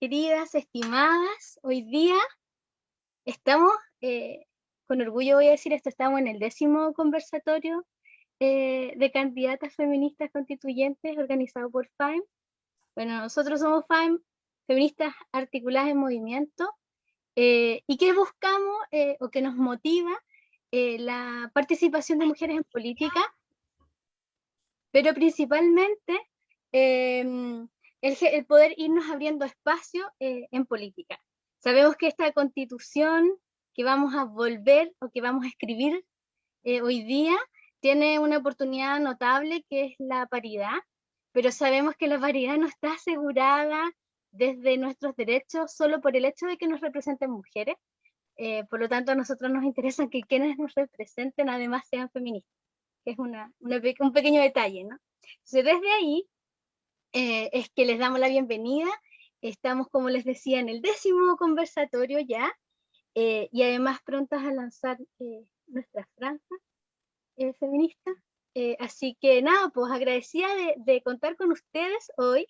queridas, estimadas, hoy día estamos, con orgullo voy a decir esto, estamos en el 10º conversatorio de candidatas feministas constituyentes organizado por FAEM. Bueno, nosotros somos FAEM, Feministas Articuladas en Movimiento, y que buscamos o que nos motiva la participación de mujeres en política, pero principalmente el poder irnos abriendo espacio en política. Sabemos que esta constitución que vamos a volver o que vamos a escribir hoy día tiene una oportunidad notable que es la paridad, pero sabemos que la paridad no está asegurada desde nuestros derechos solo por el hecho de que nos representen mujeres. Por lo tanto, a nosotros nos interesa que quienes nos representen además sean feministas, que es un pequeño detalle, ¿no? Entonces, desde ahí es que les damos la bienvenida. Estamos, como les decía, en el 10º conversatorio ya, y además prontas a lanzar nuestra franja feminista. Así que nada, pues agradecida de contar con ustedes hoy.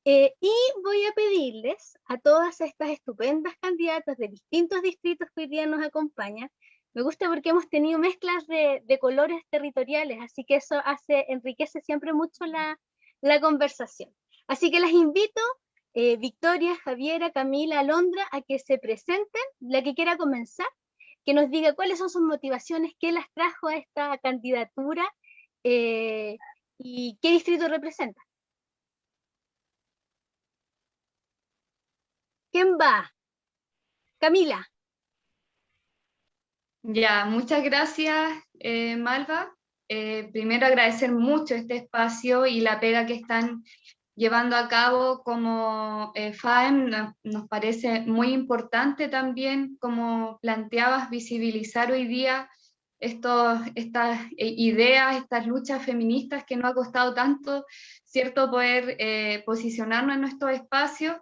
Y voy a pedirles a todas estas estupendas candidatas de distintos distritos que hoy día nos acompañan. Me gusta porque hemos tenido mezclas de colores territoriales, así que eso enriquece siempre mucho la conversación. Así que las invito, Victoria, Javiera, Camila, Alondra, a que se presenten, la que quiera comenzar, que nos diga cuáles son sus motivaciones, qué las trajo a esta candidatura y qué distrito representa. ¿Quién va? Camila. Ya, muchas gracias, Malva. Primero agradecer mucho este espacio y la pega que están llevando a cabo como FAEM. Nos parece muy importante también, como planteabas, visibilizar hoy día estas ideas, estas luchas feministas que nos ha costado tanto, ¿cierto?, poder posicionarnos en nuestros espacios.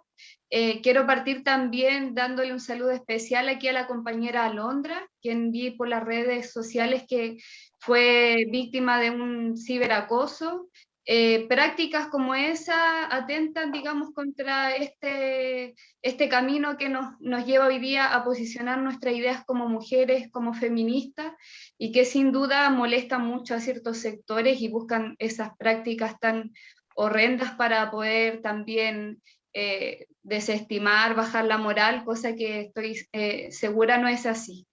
Quiero partir también dándole un saludo especial aquí a la compañera Alondra, quien vi por las redes sociales que fue víctima de un ciberacoso. Prácticas como esa atentan, digamos, contra este camino que nos lleva hoy día a posicionar nuestras ideas como mujeres, como feministas, y que sin duda molesta mucho a ciertos sectores y buscan esas prácticas tan horrendas para poder también desestimar, bajar la moral, cosa que estoy segura no es así.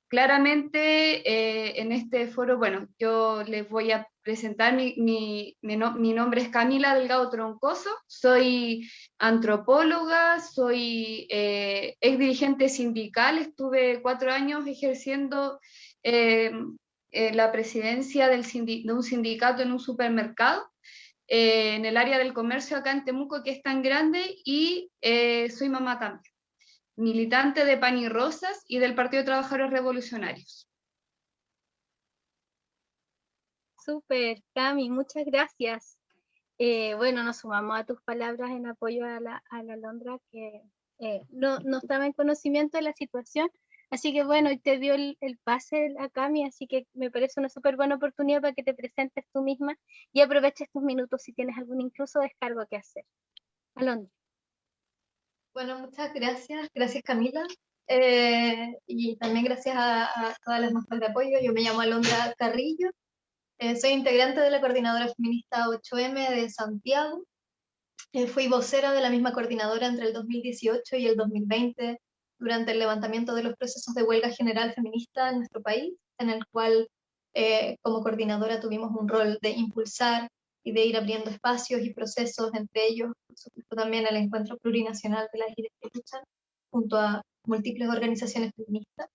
Claramente en este foro, bueno, yo les voy a presentar, mi nombre es Camila Delgado Troncoso, soy antropóloga, soy ex dirigente sindical, estuve 4 años ejerciendo la presidencia de un sindicato en un supermercado, en el área del comercio acá en Temuco, que es tan grande, y soy mamá también, militante de Pan y Rosas y del Partido de Trabajadores Revolucionarios. Súper, Cami, muchas gracias. Bueno, nos sumamos a tus palabras en apoyo a la Alondra, que no estaba en conocimiento de la situación, así que bueno, hoy te dio el pase a Cami, así que me parece una súper buena oportunidad para que te presentes tú misma y aproveches tus minutos si tienes algún incluso descargo que hacer. Alondra. Bueno, muchas gracias. Gracias, Camila. Y también gracias a todas las muestras de apoyo. Yo me llamo Alondra Carrillo. Soy integrante de la Coordinadora Feminista 8M de Santiago. Fui vocera de la misma coordinadora entre el 2018 y el 2020 durante el levantamiento de los procesos de huelga general feminista en nuestro país, en el cual como coordinadora tuvimos un rol de impulsar y de ir abriendo espacios y procesos, entre ellos, por supuesto, también el Encuentro Plurinacional de las Líderes que Luchan, junto a múltiples organizaciones feministas.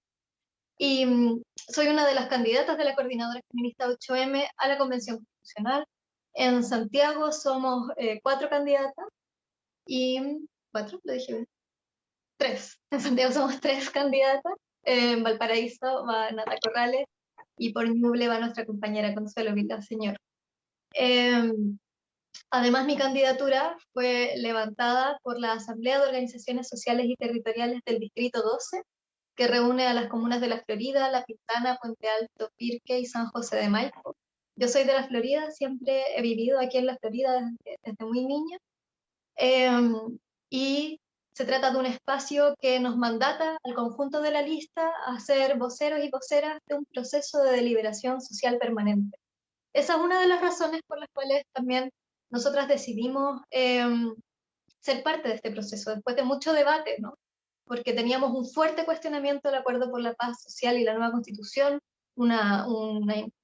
Y soy una de las candidatas de la Coordinadora Feminista 8M a la Convención Constitucional. En Santiago somos 4 candidatas, y 4, lo dije bien, 3. En Santiago somos 3 candidatas. En Valparaíso va Nata Corrales, y por Ñuble va nuestra compañera Consuelo Villaseñor. Además, mi candidatura fue levantada por la Asamblea de Organizaciones Sociales y Territoriales del Distrito 12, que reúne a las comunas de La Florida, La Pintana, Puente Alto, Pirque y San José de Maipo. Yo soy de La Florida, siempre he vivido aquí en La Florida desde muy niña, y se trata de un espacio que nos mandata al conjunto de la lista a ser voceros y voceras de un proceso de deliberación social permanente. Esa es una de las razones por las cuales también nosotras decidimos ser parte de este proceso, después de mucho debate, ¿no? Porque teníamos un fuerte cuestionamiento del Acuerdo por la Paz Social y la nueva Constitución, una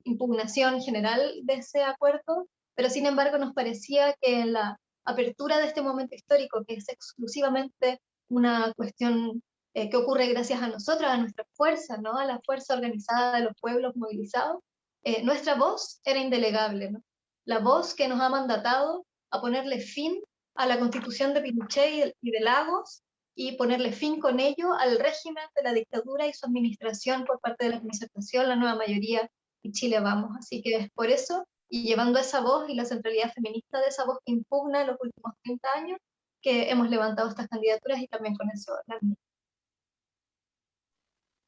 impugnación general de ese acuerdo, pero sin embargo nos parecía que en la apertura de este momento histórico, que es exclusivamente una cuestión que ocurre gracias a nosotras, a nuestra fuerza, ¿no? A la fuerza organizada de los pueblos movilizados, nuestra voz era indelegable, ¿no? La voz que nos ha mandatado a ponerle fin a la constitución de Pinochet y de Lagos y ponerle fin con ello al régimen de la dictadura y su administración por parte de la concertación, la nueva mayoría y Chile Vamos. Así que es por eso, y llevando esa voz y la centralidad feminista de esa voz que impugna los últimos 30 años, que hemos levantado estas candidaturas y también con eso la mía.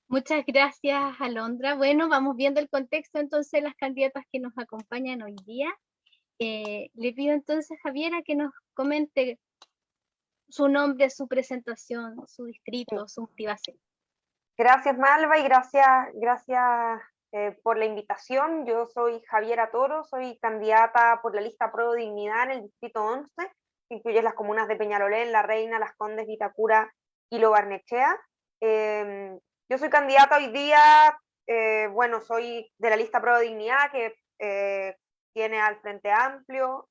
Muchas gracias, Alondra. Bueno, vamos viendo el contexto entonces de las candidatas que nos acompañan hoy día. Le pido entonces a Javiera que nos comente su nombre, su presentación, su distrito, su motivación. Gracias, Malva, y gracias por la invitación. Yo soy Javiera Toro, soy candidata por la lista Pro Dignidad en el distrito 11, que incluye las comunas de Peñalolén, La Reina, Las Condes, Vitacura y Lo Barnechea. Yo soy candidata hoy día, bueno, soy de la lista Pro Dignidad, que tiene al Frente Amplio,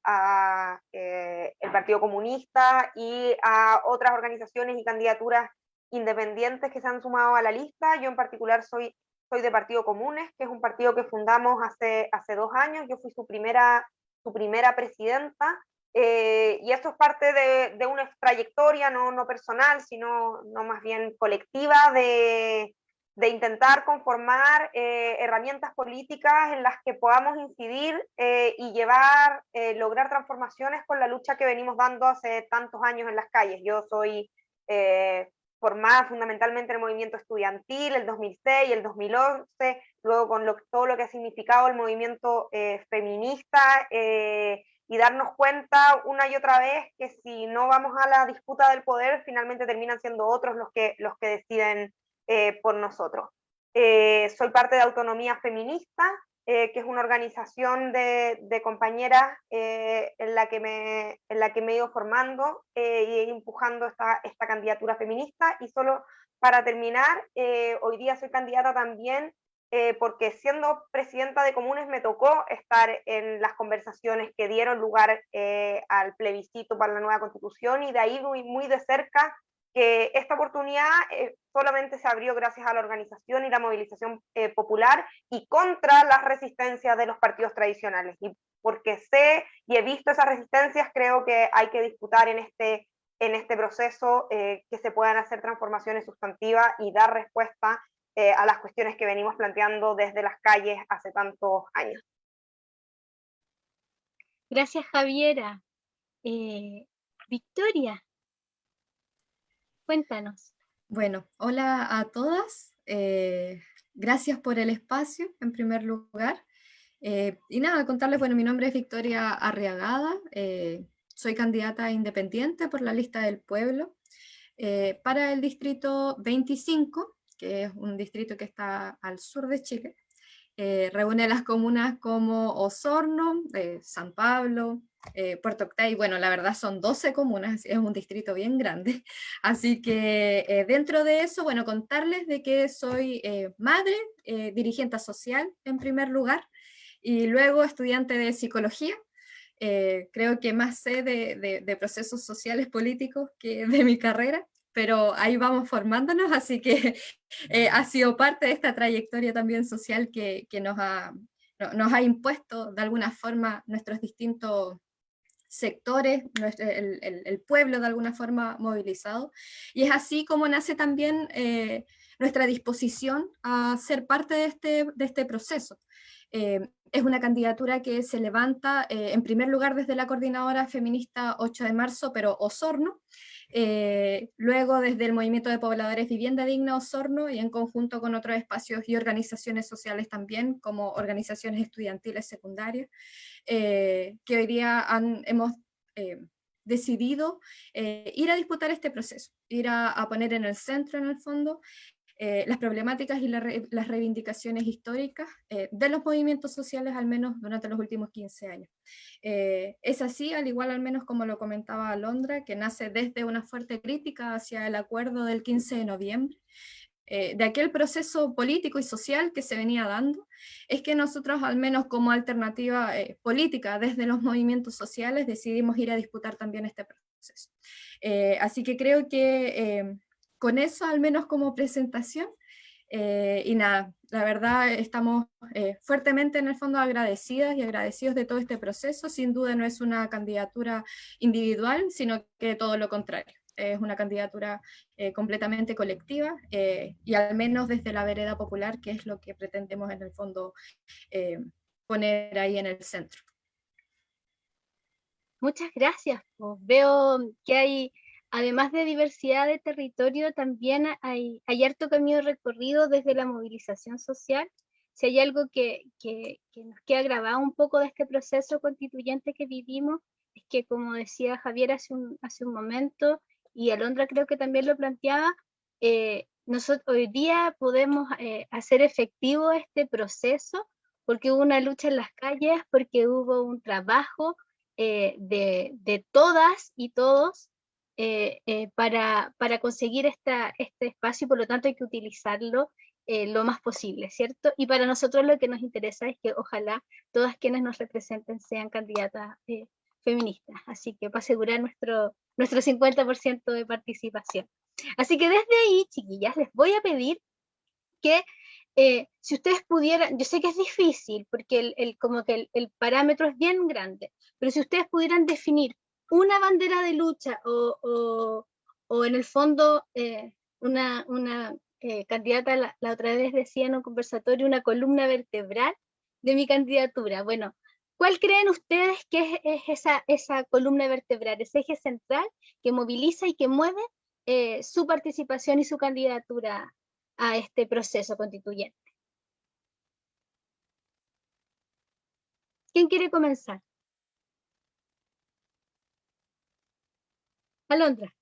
a el Partido Comunista y a otras organizaciones y candidaturas independientes que se han sumado a la lista. Yo en particular soy de Partido Comunes, que es un partido que fundamos hace 2 años. Yo fui su primera presidenta, y esto es parte de una trayectoria no personal, sino más bien colectiva de intentar conformar herramientas políticas en las que podamos incidir y lograr transformaciones con la lucha que venimos dando hace tantos años en las calles. Yo soy formada fundamentalmente en el movimiento estudiantil, el 2006, el 2011, luego con todo lo que ha significado el movimiento feminista, y darnos cuenta una y otra vez que si no vamos a la disputa del poder, finalmente terminan siendo otros los que deciden por nosotros. Soy parte de Autonomía Feminista, que es una organización de compañeras en la que me he ido formando y empujando esta candidatura feminista. Y solo para terminar, hoy día soy candidata también porque siendo presidenta de Comunes me tocó estar en las conversaciones que dieron lugar al plebiscito para la nueva Constitución, y de ahí muy de cerca que esta oportunidad solamente se abrió gracias a la organización y la movilización popular y contra las resistencias de los partidos tradicionales. Y porque sé y he visto esas resistencias, creo que hay que disputar en este proceso que se puedan hacer transformaciones sustantivas y dar respuesta a las cuestiones que venimos planteando desde las calles hace tantos años. Gracias, Javiera. Victoria, cuéntanos. Bueno, hola a todas. Gracias por el espacio, en primer lugar. Y nada, contarles, bueno, mi nombre es Victoria Arriagada. Soy candidata independiente por la lista del pueblo para el distrito 25, que es un distrito que está al sur de Chile. Reúne las comunas como Osorno, San Pablo, Puerto Octay. Bueno, la verdad son 12 comunas, es un distrito bien grande. Así que dentro de eso, bueno, contarles de que soy madre, dirigente social en primer lugar, y luego estudiante de psicología. Creo que más sé de procesos sociales políticos que de mi carrera, pero ahí vamos formándonos, así que ha sido parte de esta trayectoria también social que nos ha impuesto de alguna forma nuestros distintos sectores, el pueblo de alguna forma movilizado, y es así como nace también nuestra disposición a ser parte de este proceso. Es una candidatura que se levanta en primer lugar desde la Coordinadora Feminista 8 de marzo, pero Osorno, luego desde el Movimiento de Pobladores Vivienda Digna Osorno, y en conjunto con otros espacios y organizaciones sociales también, como organizaciones estudiantiles secundarias, que hoy día hemos decidido ir a disputar este proceso, ir a poner en el centro, en el fondo, las problemáticas y las reivindicaciones históricas de los movimientos sociales, al menos durante los últimos 15 años. Es así, al igual al menos como lo comentaba Alondra, que nace desde una fuerte crítica hacia el acuerdo del 15 de noviembre, de aquel proceso político y social que se venía dando, es que nosotros, al menos como alternativa política desde los movimientos sociales, decidimos ir a disputar también este proceso. Así que creo que con eso, al menos como presentación, y nada, la verdad estamos fuertemente en el fondo agradecidas y agradecidos de todo este proceso. Sin duda no es una candidatura individual, sino que todo lo contrario. Es una candidatura completamente colectiva y al menos desde la vereda popular, que es lo que pretendemos en el fondo poner ahí en el centro. Muchas gracias. Pues veo que hay, además de diversidad de territorio, también hay harto camino recorrido desde la movilización social. Si hay algo que nos queda grabado un poco de este proceso constituyente que vivimos, es que, como decía Javier hace un momento, y Alondra creo que también lo planteaba, nosotros hoy día podemos hacer efectivo este proceso porque hubo una lucha en las calles, porque hubo un trabajo de todas y todos para conseguir este espacio, y por lo tanto hay que utilizarlo lo más posible, ¿cierto? Y para nosotros lo que nos interesa es que ojalá todas quienes nos representen sean candidatas feministas, así que para asegurar nuestro 50% de participación. Así que desde ahí, chiquillas, les voy a pedir que si ustedes pudieran, yo sé que es difícil porque como que el parámetro es bien grande, pero si ustedes pudieran definir una bandera de lucha o en el fondo una candidata, la otra vez decía en un conversatorio, una columna vertebral de mi candidatura. Bueno, ¿cuál creen ustedes que es esa columna vertebral, ese eje central que moviliza y que mueve su participación y su candidatura a este proceso constituyente? ¿Quién quiere comenzar? Alondra.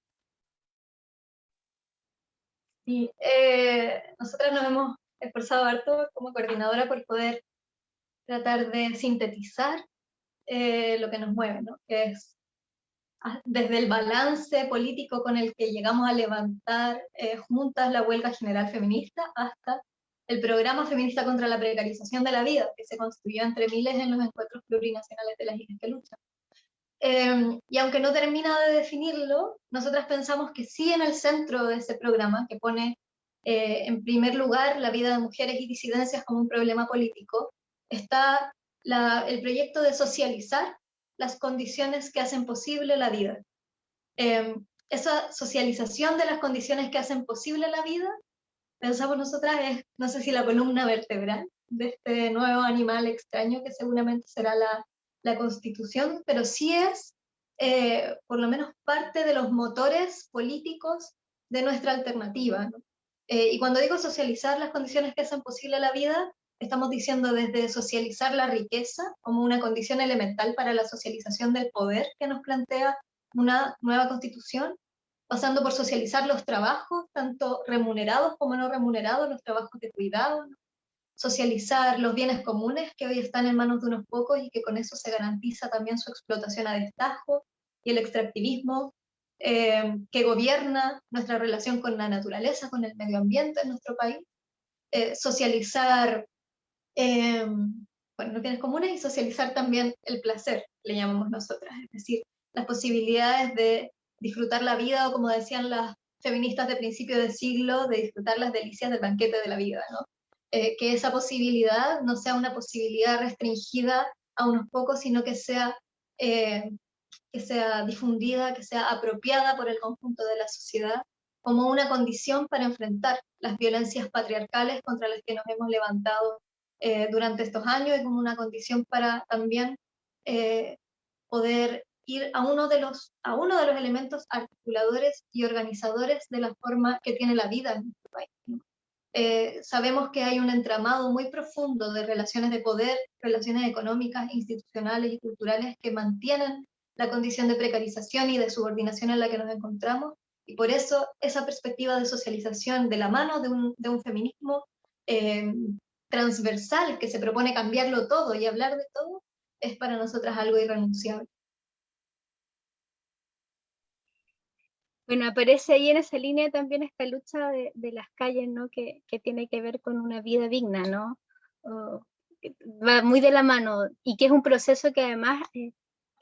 Sí, nosotras nos hemos esforzado harto como coordinadora por poder tratar de sintetizar lo que nos mueve, ¿no? Que es desde el balance político con el que llegamos a levantar juntas la huelga general feminista hasta el programa feminista contra la precarización de la vida, que se construyó entre miles en los encuentros plurinacionales de las islas que luchan. Y aunque no termina de definirlo, nosotras pensamos que sí, en el centro de ese programa, que pone en primer lugar la vida de mujeres y disidencias como un problema político, está el proyecto de socializar las condiciones que hacen posible la vida. Esa socialización de las condiciones que hacen posible la vida, pensamos nosotras, es, no sé si la columna vertebral de este nuevo animal extraño que seguramente será la Constitución, pero sí es por lo menos parte de los motores políticos de nuestra alternativa, ¿no? Y cuando digo socializar las condiciones que hacen posible la vida, estamos diciendo desde socializar la riqueza como una condición elemental para la socialización del poder que nos plantea una nueva Constitución, pasando por socializar los trabajos, tanto remunerados como no remunerados, los trabajos de cuidado, ¿no? Socializar los bienes comunes que hoy están en manos de unos pocos y que con eso se garantiza también su explotación a destajo, y el extractivismo que gobierna nuestra relación con la naturaleza, con el medio ambiente en nuestro país. Socializar los bienes comunes y socializar también el placer, le llamamos nosotras, es decir, las posibilidades de disfrutar la vida, o como decían las feministas de principio de siglo, de disfrutar las delicias del banquete de la vida, ¿no? Que esa posibilidad no sea una posibilidad restringida a unos pocos, sino que sea difundida, que sea apropiada por el conjunto de la sociedad, como una condición para enfrentar las violencias patriarcales contra las que nos hemos levantado durante estos años, y como una condición para también poder ir a uno de los elementos articuladores y organizadores de la forma que tiene la vida en nuestro país, ¿no? Sabemos que hay un entramado muy profundo de relaciones de poder, relaciones económicas, institucionales y culturales que mantienen la condición de precarización y de subordinación en la que nos encontramos, y por eso esa perspectiva de socialización de la mano de un feminismo transversal que se propone cambiarlo todo y hablar de todo, es para nosotras algo irrenunciable. Bueno, aparece ahí en esa línea también esta lucha de las calles, ¿no? Que tiene que ver con una vida digna, ¿no? Va muy de la mano, y que es un proceso que además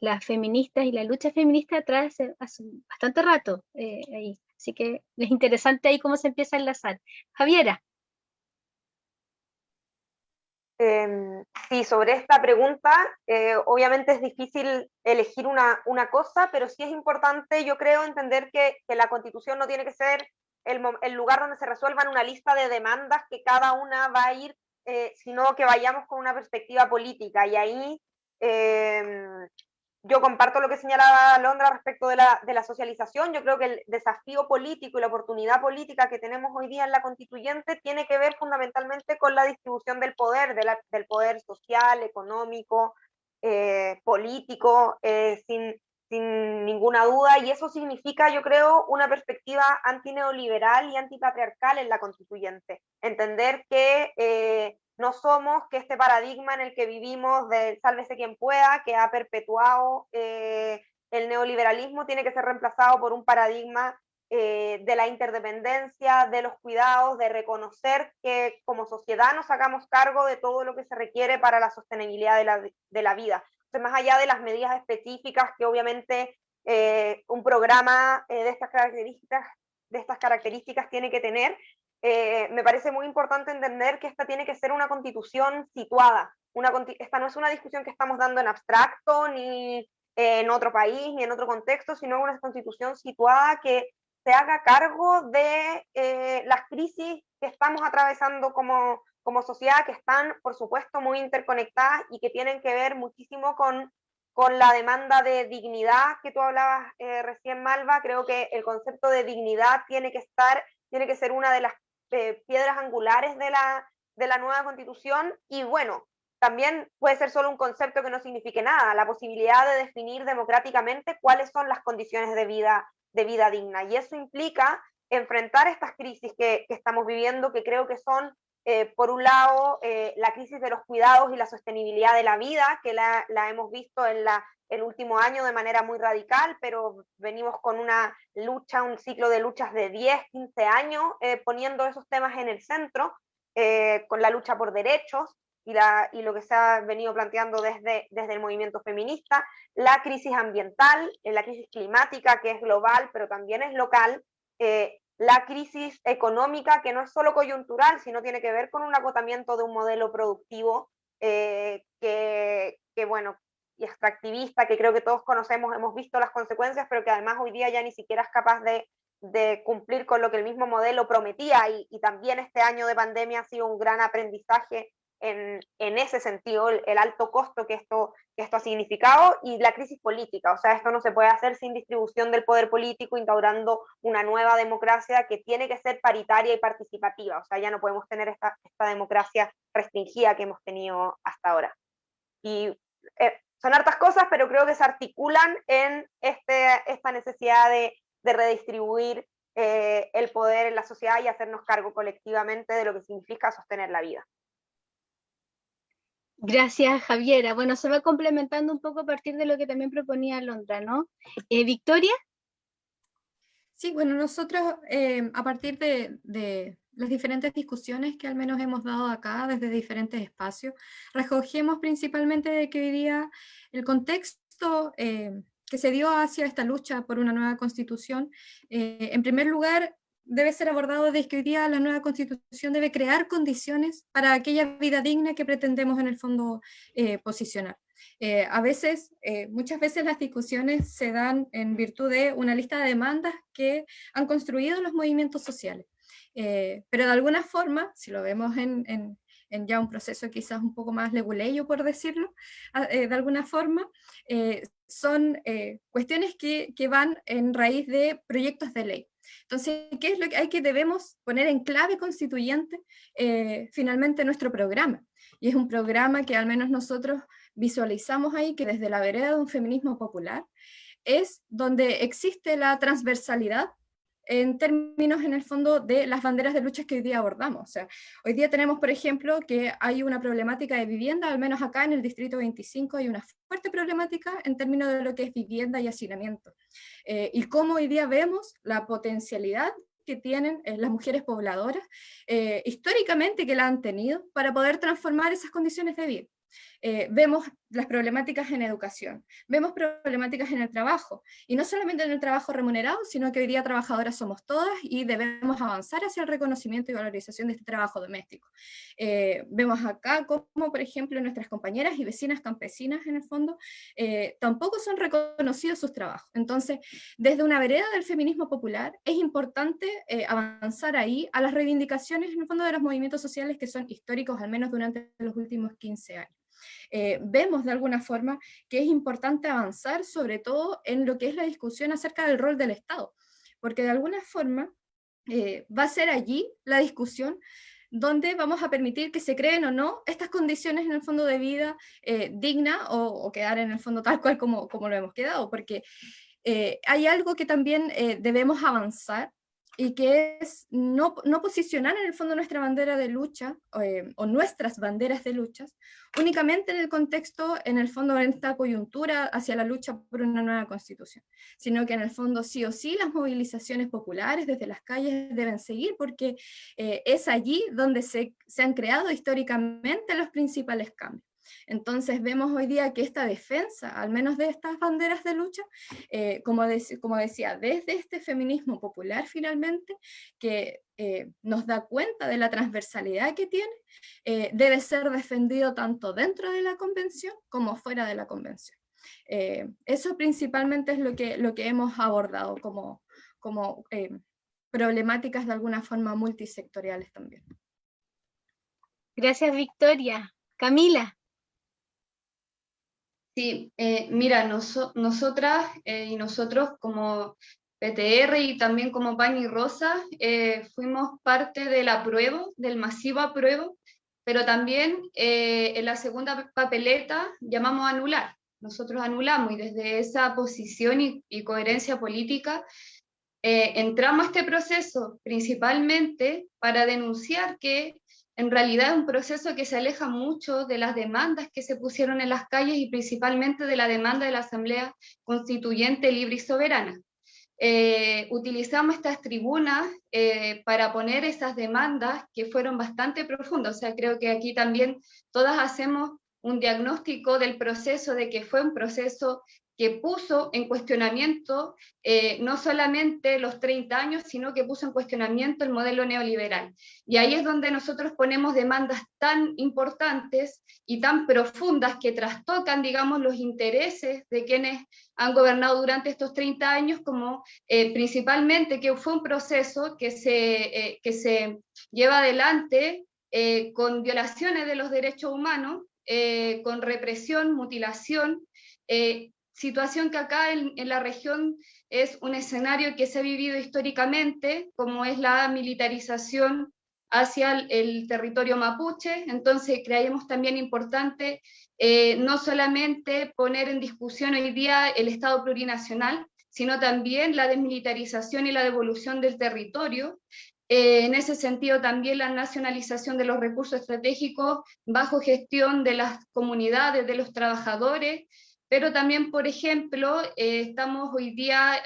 las feministas y la lucha feminista trae hace bastante rato ahí. Así que es interesante ahí cómo se empieza a enlazar. Javiera. Sí, sobre esta pregunta, obviamente es difícil elegir una cosa, pero sí es importante, yo creo, entender que la Constitución no tiene que ser el lugar donde se resuelvan una lista de demandas que cada una va a ir, sino que vayamos con una perspectiva política. Y ahí yo comparto lo que señalaba Alondra respecto de la socialización. Yo creo que el desafío político y la oportunidad política que tenemos hoy día en la constituyente tiene que ver fundamentalmente con la distribución del poder, del poder social, económico, político, sin ninguna duda, y eso significa, yo creo, una perspectiva antineoliberal y antipatriarcal en la constituyente. Entender que no somos que este paradigma en el que vivimos del sálvese quien pueda, que ha perpetuado el neoliberalismo, tiene que ser reemplazado por un paradigma de la interdependencia, de los cuidados, de reconocer que como sociedad nos hagamos cargo de todo lo que se requiere para la sostenibilidad de la vida. Entonces, más allá de las medidas específicas que obviamente un programa de estas características tiene que tener, me parece muy importante entender que esta tiene que ser una constitución situada. Esta no es una discusión que estamos dando en abstracto, ni en otro país, ni en otro contexto, sino una constitución situada que se haga cargo de las crisis que estamos atravesando como sociedad, que están, por supuesto, muy interconectadas y que tienen que ver muchísimo con la demanda de dignidad que tú hablabas recién, Malva. Creo que el concepto de dignidad tiene que ser una de las piedras angulares de la nueva constitución, y bueno, también puede ser solo un concepto que no signifique nada, la posibilidad de definir democráticamente cuáles son las condiciones de vida digna, y eso implica enfrentar estas crisis que estamos viviendo, que creo que son, por un lado, la crisis de los cuidados y la sostenibilidad de la vida, que la hemos visto en el último año de manera muy radical, pero venimos con una lucha, un ciclo de luchas de 10, 15 años, poniendo esos temas en el centro, con la lucha por derechos y lo que se ha venido planteando desde el movimiento feminista, la crisis ambiental, la crisis climática, que es global, pero también es local, la crisis económica, que no es solo coyuntural, sino tiene que ver con un agotamiento de un modelo productivo que bueno, y extractivista, que creo que todos conocemos, hemos visto las consecuencias, pero que además hoy día ya ni siquiera es capaz de cumplir con lo que el mismo modelo prometía, y también este año de pandemia ha sido un gran aprendizaje en ese sentido, el alto costo que esto ha significado, y la crisis política. O sea, esto no se puede hacer sin distribución del poder político, instaurando una nueva democracia que tiene que ser paritaria y participativa. O sea, ya no podemos tener esta democracia restringida que hemos tenido hasta ahora. Y son hartas cosas, pero creo que se articulan en esta necesidad de redistribuir el poder en la sociedad y hacernos cargo colectivamente de lo que significa sostener la vida. Gracias, Javiera. Bueno, se va complementando un poco a partir de lo que también proponía Alondra, ¿no? ¿Victoria? Sí, bueno, nosotros a partir de las diferentes discusiones que al menos hemos dado acá desde diferentes espacios, recogemos principalmente de que hoy día el contexto que se dio hacia esta lucha por una nueva constitución, en primer lugar, debe ser abordado desde que hoy día la nueva constitución debe crear condiciones para aquella vida digna que pretendemos en el fondo posicionar. Muchas veces las discusiones se dan en virtud de una lista de demandas que han construido los movimientos sociales. Pero de alguna forma, si lo vemos en ya un proceso quizás un poco más leguleyo, por decirlo, de alguna forma, son cuestiones que van en raíz de proyectos de ley. Entonces, ¿qué es lo que debemos poner en clave constituyente finalmente nuestro programa? Y es un programa que al menos nosotros visualizamos ahí que desde la vereda de un feminismo popular es donde existe la transversalidad en términos, en el fondo, de las banderas de luchas que hoy día abordamos. O sea, hoy día tenemos, por ejemplo, que hay una problemática de vivienda, al menos acá en el Distrito 25 hay una fuerte problemática en términos de lo que es vivienda y hacinamiento. Y cómo hoy día vemos la potencialidad que tienen las mujeres pobladoras, históricamente que la han tenido, para poder transformar esas condiciones de vida. Vemos las problemáticas en educación, vemos problemáticas en el trabajo, y no solamente en el trabajo remunerado, sino que hoy día trabajadoras somos todas y debemos avanzar hacia el reconocimiento y valorización de este trabajo doméstico. Vemos acá cómo, por ejemplo, nuestras compañeras y vecinas campesinas, en el fondo, tampoco son reconocidos sus trabajos. Entonces, desde una vereda del feminismo popular, es importante avanzar ahí a las reivindicaciones, en el fondo, de los movimientos sociales que son históricos, al menos durante los últimos 15 años. Vemos de alguna forma que es importante avanzar sobre todo en lo que es la discusión acerca del rol del Estado, porque de alguna forma va a ser allí la discusión donde vamos a permitir que se creen o no estas condiciones en el fondo de vida digna o quedar en el fondo tal cual como lo hemos quedado, porque hay algo que también debemos avanzar, y que es no posicionar en el fondo nuestra bandera de lucha, o nuestras banderas de luchas, únicamente en el contexto, en el fondo, en esta coyuntura hacia la lucha por una nueva constitución, sino que en el fondo sí o sí las movilizaciones populares desde las calles deben seguir, porque es allí donde se han creado históricamente los principales cambios. Entonces vemos hoy día que esta defensa, al menos de estas banderas de lucha, como decía, desde este feminismo popular finalmente, que nos da cuenta de la transversalidad que tiene, debe ser defendido tanto dentro de la convención como fuera de la convención. Eso principalmente es lo que hemos abordado como problemáticas de alguna forma multisectoriales también. Gracias, Victoria. Camila. Sí, mira, nosotras y nosotros como PTR y también como Pan y Rosa fuimos parte del apruebo, del masivo apruebo, pero también en la segunda papeleta llamamos a anular. Nosotros anulamos, y desde esa posición y coherencia política entramos a este proceso principalmente para denunciar que en realidad es un proceso que se aleja mucho de las demandas que se pusieron en las calles y principalmente de la demanda de la Asamblea Constituyente Libre y Soberana. Utilizamos estas tribunas para poner esas demandas que fueron bastante profundas. O sea, creo que aquí también todas hacemos un diagnóstico del proceso, de que fue un proceso que puso en cuestionamiento no solamente los 30 años, sino que puso en cuestionamiento el modelo neoliberal. Y ahí es donde nosotros ponemos demandas tan importantes y tan profundas que trastocan, digamos, los intereses de quienes han gobernado durante estos 30 años, como principalmente que fue un proceso que se lleva adelante con violaciones de los derechos humanos, con represión, mutilación, situación que acá en la región es un escenario que se ha vivido históricamente, como es la militarización hacia el territorio mapuche. Entonces creemos también importante no solamente poner en discusión hoy día el Estado plurinacional, sino también la desmilitarización y la devolución del territorio. En ese sentido también la nacionalización de los recursos estratégicos bajo gestión de las comunidades, de los trabajadores, pero también, por ejemplo, estamos hoy día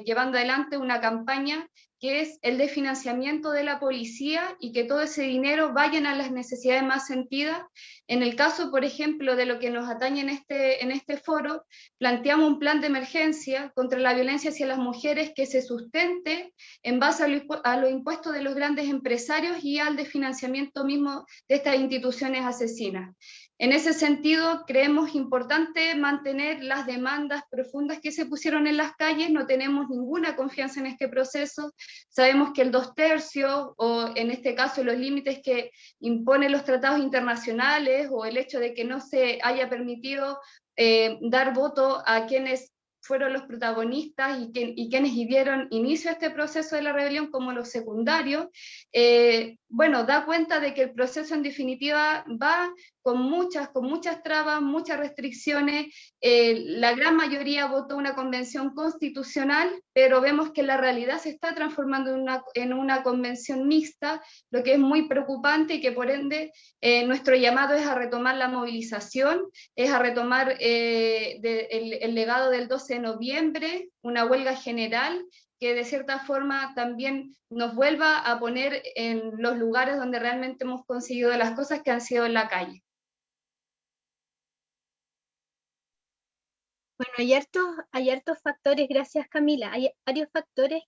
llevando adelante una campaña que es el de financiamiento de la policía y que todo ese dinero vayan a las necesidades más sentidas. En el caso, por ejemplo, de lo que nos atañe en este foro, planteamos un plan de emergencia contra la violencia hacia las mujeres que se sustente en base a los impuestos de los grandes empresarios y al desfinanciamiento mismo de estas instituciones asesinas. En ese sentido, creemos importante mantener las demandas profundas que se pusieron en las calles. No tenemos ninguna confianza en este proceso. Sabemos que el 2/3, o en este caso los límites que imponen los tratados internacionales, o el hecho de que no se haya permitido dar voto a quienes fueron los protagonistas y quienes dieron inicio a este proceso de la rebelión como los secundarios, bueno, da cuenta de que el proceso en definitiva va con muchas trabas, muchas restricciones. La gran mayoría votó una convención constitucional, pero vemos que la realidad se está transformando en una convención mixta, lo que es muy preocupante y que por ende nuestro llamado es a retomar la movilización, es a retomar el legado del 12 de noviembre, una huelga general, que de cierta forma también nos vuelva a poner en los lugares donde realmente hemos conseguido las cosas, que han sido en la calle. Bueno, hay hartos factores, gracias Camila, hay varios factores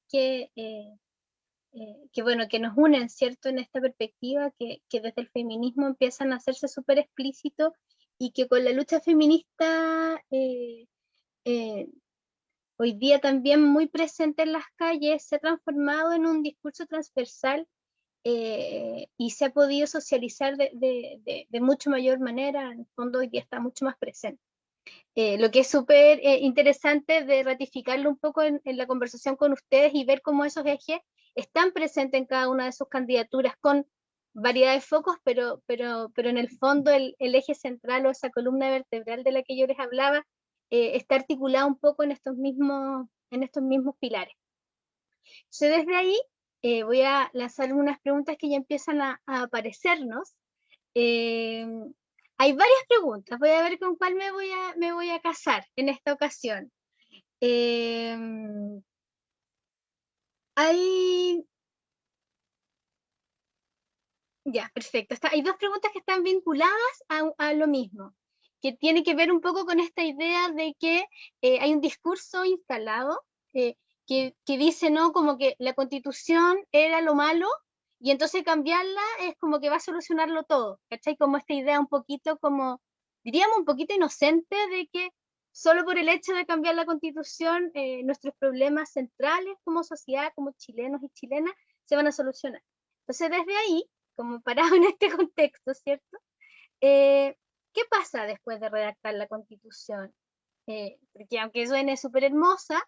bueno, que nos unen, ¿cierto?, en esta perspectiva, que desde el feminismo empiezan a hacerse súper explícitos y que con la lucha feminista hoy día también muy presente en las calles, se ha transformado en un discurso transversal y se ha podido socializar de mucho mayor manera. En el fondo hoy día está mucho más presente. Lo que es súper interesante de ratificarlo un poco en la conversación con ustedes y ver cómo esos ejes están presentes en cada una de sus candidaturas con variedad de focos, pero en el fondo el eje central o esa columna vertebral de la que yo les hablaba está articulado un poco en estos mismos pilares. Entonces, desde ahí voy a lanzar unas preguntas que ya empiezan a aparecernos. Hay varias preguntas, voy a ver con cuál me voy a casar en esta ocasión. Ya, perfecto. Hay dos preguntas que están vinculadas a lo mismo, que tiene que ver un poco con esta idea de que hay un discurso instalado que dice, ¿no?, como que la Constitución era lo malo y entonces cambiarla es como que va a solucionarlo todo, ¿cachai? Como esta idea un poquito como, diríamos un poquito inocente de que solo por el hecho de cambiar la Constitución nuestros problemas centrales como sociedad, como chilenos y chilenas, se van a solucionar. Entonces desde ahí, como parado en este contexto, ¿cierto? ¿Qué pasa después de redactar la Constitución? Porque aunque suene súper hermosa,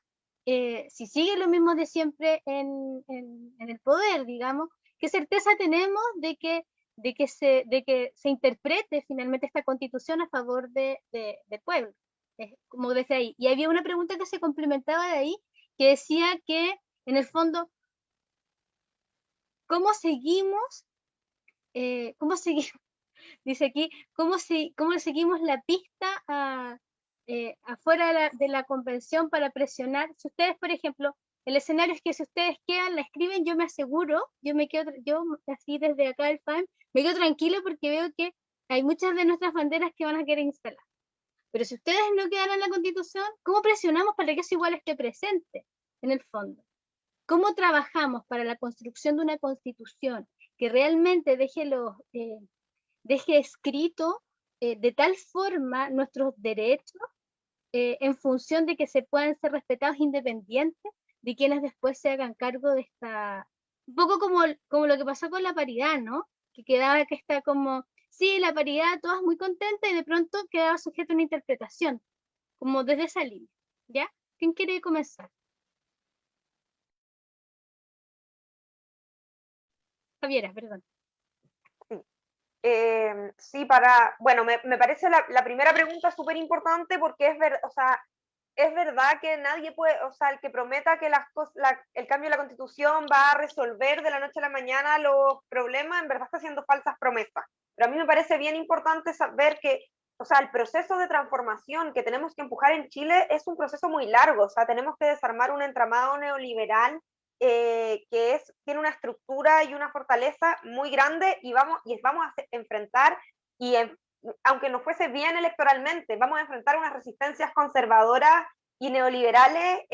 si sigue lo mismo de siempre en el poder, digamos, ¿qué certeza tenemos de que se interprete finalmente esta Constitución a favor del pueblo? Como desde ahí. Y había una pregunta que se complementaba de ahí, que decía que, en el fondo, ¿cómo seguimos? Dice aquí, ¿cómo seguimos la pista afuera de la convención para presionar? Si ustedes, por ejemplo, el escenario es que si ustedes quedan, la escriben, yo me aseguro, yo así desde acá del FAEM, me quedo tranquilo porque veo que hay muchas de nuestras banderas que van a querer instalar. Pero si ustedes no quedan en la Constitución, ¿cómo presionamos para que eso igual esté presente en el fondo? ¿Cómo trabajamos para la construcción de una Constitución que realmente deje escrito de tal forma nuestros derechos en función de que se puedan ser respetados independientes de quienes después se hagan cargo de esta... Un poco como lo que pasó con la paridad, ¿no? Que quedaba que está como, sí, la paridad, todas muy contentas y de pronto quedaba sujeto a una interpretación, como desde esa línea, ¿ya? ¿Quién quiere comenzar? Javiera, perdón. Sí, bueno, me parece la primera pregunta súper importante porque es verdad que nadie puede, o sea, el que prometa que el cambio de la Constitución va a resolver de la noche a la mañana los problemas, en verdad está haciendo falsas promesas. Pero a mí me parece bien importante saber que, o sea, el proceso de transformación que tenemos que empujar en Chile es un proceso muy largo, o sea, tenemos que desarmar un entramado neoliberal tiene una estructura y una fortaleza muy grande y vamos a enfrentar, aunque no fuese bien electoralmente, vamos a enfrentar unas resistencias conservadoras y neoliberales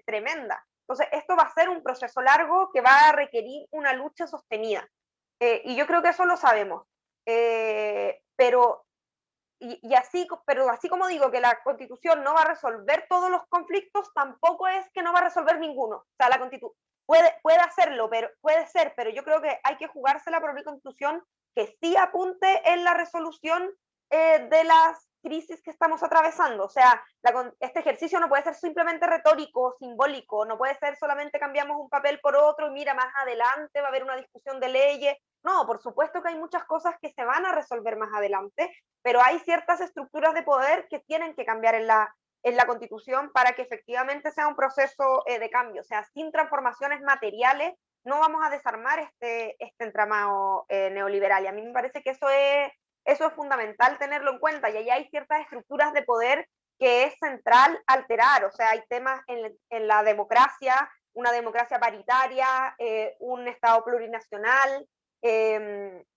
tremendas. Entonces, esto va a ser un proceso largo que va a requerir una lucha sostenida. Y yo creo que eso lo sabemos. Pero así como digo que la Constitución no va a resolver todos los conflictos, tampoco es que no va a resolver ninguno. O sea, la Constitución puede hacerlo, puede ser, pero yo creo que hay que jugársela por una Constitución que sí apunte en la resolución de las crisis que estamos atravesando. O sea, este ejercicio no puede ser simplemente retórico, simbólico, no puede ser solamente cambiamos un papel por otro y mira, más adelante va a haber una discusión de leyes. No, por supuesto que hay muchas cosas que se van a resolver más adelante, pero hay ciertas estructuras de poder que tienen que cambiar en la Constitución para que efectivamente sea un proceso de cambio. O sea, sin transformaciones materiales no vamos a desarmar este entramado neoliberal. Y a mí me parece que eso es fundamental tenerlo en cuenta. Y ahí hay ciertas estructuras de poder que es central alterar. O sea, hay temas en la democracia, una democracia paritaria, un Estado plurinacional,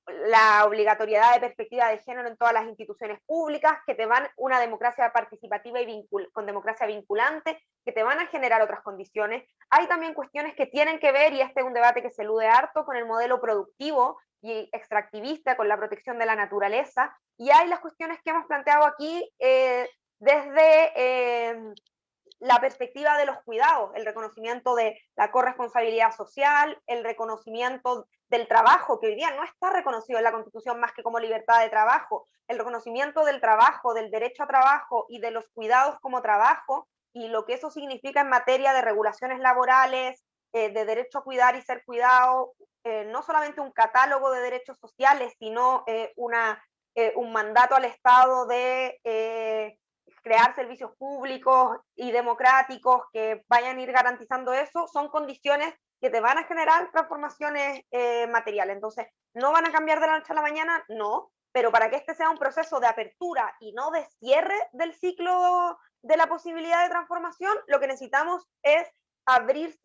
la obligatoriedad de perspectiva de género en todas las instituciones públicas, que te van una democracia participativa y con democracia vinculante, que te van a generar otras condiciones. Hay también cuestiones que tienen que ver, y este es un debate que se elude harto, con el modelo productivo y extractivista, con la protección de la naturaleza, y hay las cuestiones que hemos planteado aquí desde la perspectiva de los cuidados, el reconocimiento de la corresponsabilidad social, el reconocimiento del trabajo, que hoy día no está reconocido en la Constitución más que como libertad de trabajo, el reconocimiento del trabajo, del derecho a trabajo y de los cuidados como trabajo, y lo que eso significa en materia de regulaciones laborales, de derecho a cuidar y ser cuidado, no solamente un catálogo de derechos sociales, sino un mandato al Estado de crear servicios públicos y democráticos que vayan a ir garantizando eso, son condiciones que te van a generar transformaciones materiales. Entonces, ¿no van a cambiar de la noche a la mañana? No, pero para que este sea un proceso de apertura y no de cierre del ciclo de la posibilidad de transformación, lo que necesitamos es abrir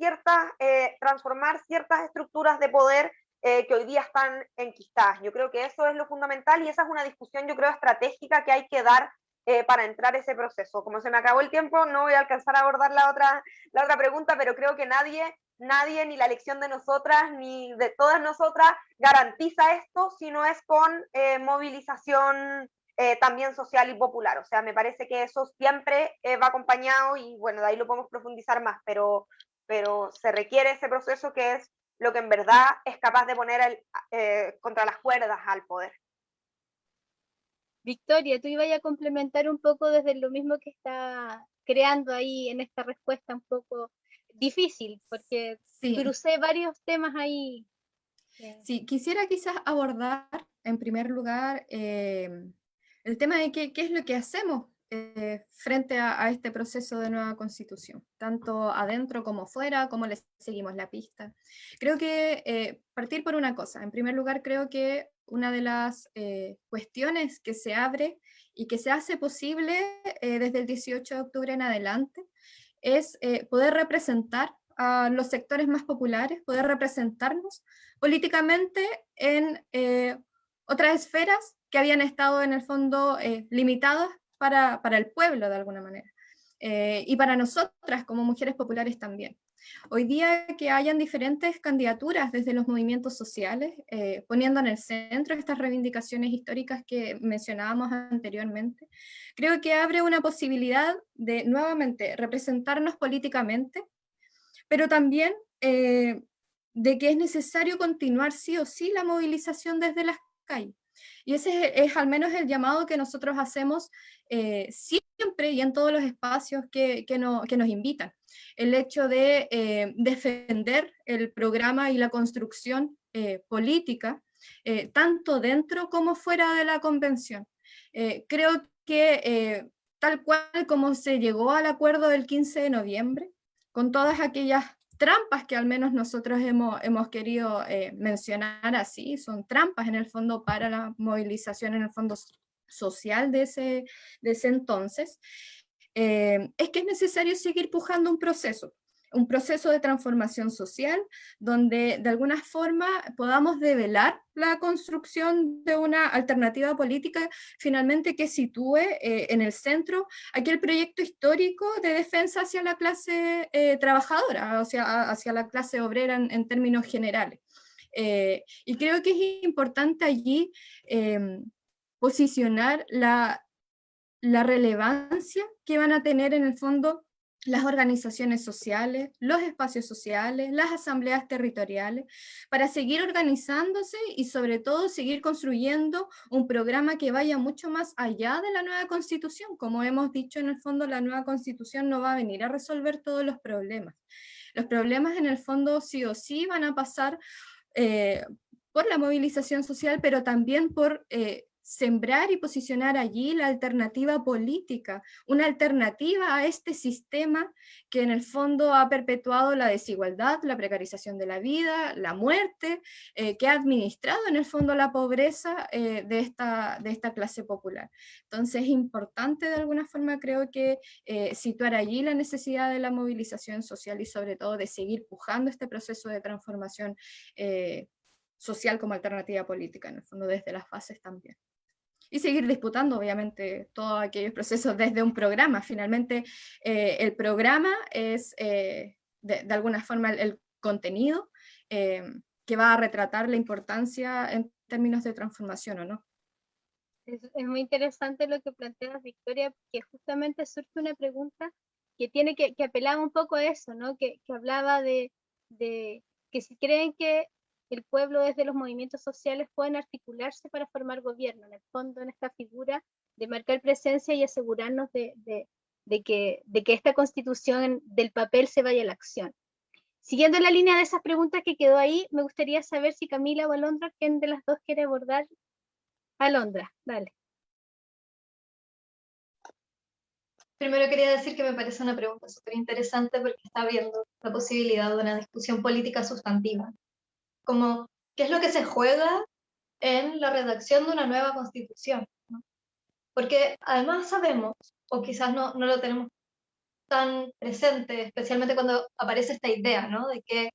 transformar ciertas estructuras de poder que hoy día están enquistadas. Yo creo que eso es lo fundamental y esa es una discusión, yo creo, estratégica que hay que dar para entrar a ese proceso. Como se me acabó el tiempo, no voy a alcanzar a abordar la otra pregunta, pero creo que nadie, ni la elección de nosotras, ni de todas nosotras, garantiza esto, si no es con movilización también social y popular. O sea, me parece que eso siempre va acompañado y bueno, de ahí lo podemos profundizar más, pero se requiere ese proceso que es lo que en verdad es capaz de poner contra las cuerdas al poder. Victoria, tú ibas a complementar un poco desde lo mismo que está creando ahí en esta respuesta un poco difícil, porque Sí. crucé varios temas ahí. Sí, quisiera quizás abordar en primer lugar el tema de qué es lo que hacemos frente a este proceso de nueva constitución, tanto adentro como fuera, cómo le seguimos la pista. Creo que partir por una cosa, en primer lugar creo que una de las cuestiones que se abre y que se hace posible desde el 18 de octubre en adelante es poder representar a los sectores más populares, poder representarnos políticamente en otras esferas que habían estado en el fondo limitadas para el pueblo de alguna manera. Y para nosotras como mujeres populares también. Hoy día que hayan diferentes candidaturas desde los movimientos sociales, poniendo en el centro estas reivindicaciones históricas que mencionábamos anteriormente, creo que abre una posibilidad de nuevamente representarnos políticamente, pero también de que es necesario continuar sí o sí la movilización desde las calles. Y ese es al menos el llamado que nosotros hacemos siempre y en todos los espacios que nos invitan. El hecho de defender el programa y la construcción política, tanto dentro como fuera de la convención. Creo que tal cual como se llegó al acuerdo del 15 de noviembre, con todas aquellas trampas que al menos nosotros hemos querido mencionar así, son trampas en el fondo para la movilización en el fondo social de ese entonces, es que es necesario seguir pujando un proceso de transformación social, donde de alguna forma podamos develar la construcción de una alternativa política finalmente que sitúe en el centro aquel proyecto histórico de defensa hacia la clase trabajadora, hacia la clase obrera en términos generales. Y creo que es importante allí posicionar la relevancia que van a tener en el fondo las organizaciones sociales, los espacios sociales, las asambleas territoriales, para seguir organizándose y sobre todo seguir construyendo un programa que vaya mucho más allá de la nueva constitución. Como hemos dicho, en el fondo la nueva constitución no va a venir a resolver todos los problemas. Los problemas en el fondo sí o sí van a pasar por la movilización social, pero también por sembrar y posicionar allí la alternativa política, una alternativa a este sistema que en el fondo ha perpetuado la desigualdad, la precarización de la vida, la muerte, que ha administrado en el fondo la pobreza de esta clase popular. Entonces es importante de alguna forma, creo que situar allí la necesidad de la movilización social y sobre todo de seguir pujando este proceso de transformación social como alternativa política, en el fondo desde las bases también. Y seguir disputando, obviamente, todos aquellos procesos desde un programa. Finalmente, el programa es, de alguna forma, el contenido que va a retratar la importancia en términos de transformación, ¿o no? Es muy interesante lo que planteas, Victoria, que justamente surge una pregunta que apelaba un poco a eso, ¿no? Que hablaba de que si creen que el pueblo desde los movimientos sociales pueden articularse para formar gobierno, en el fondo en esta figura de marcar presencia y asegurarnos de que esta constitución del papel se vaya a la acción. Siguiendo la línea de esas preguntas que quedó ahí, me gustaría saber si Camila o Alondra, ¿quién de las dos quiere abordar? Alondra, dale. Primero quería decir que me parece una pregunta súper interesante porque está abriendo la posibilidad de una discusión política sustantiva. Como, ¿qué es lo que se juega en la redacción de una nueva constitución? ¿No? Porque además sabemos, o quizás no lo tenemos tan presente, especialmente cuando aparece esta idea, ¿no? De que,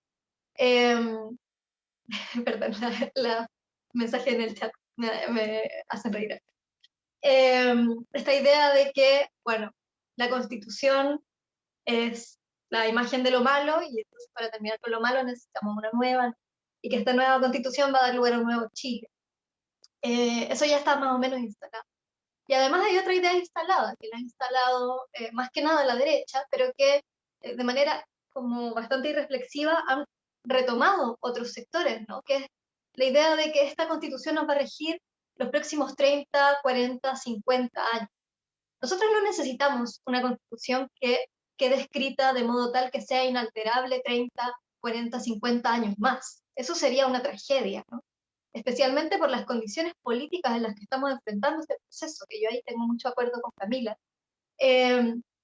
perdón, la mensaje en el chat me hacen reír. Esta idea de que, bueno, la constitución es la imagen de lo malo, y entonces para terminar con lo malo necesitamos una nueva, y que esta nueva constitución va a dar lugar a un nuevo Chile. Eso ya está más o menos instalado. Y además hay otra idea instalada, que la ha instalado más que nada la derecha, pero que de manera como bastante irreflexiva han retomado otros sectores, ¿no? Que es la idea de que esta constitución nos va a regir los próximos 30, 40, 50 años. Nosotros no necesitamos una constitución que quede escrita de modo tal que sea inalterable 30, 40, 50 años más. Eso sería una tragedia, ¿no? Especialmente por las condiciones políticas en las que estamos enfrentando este proceso, que yo ahí tengo mucho acuerdo con Camila.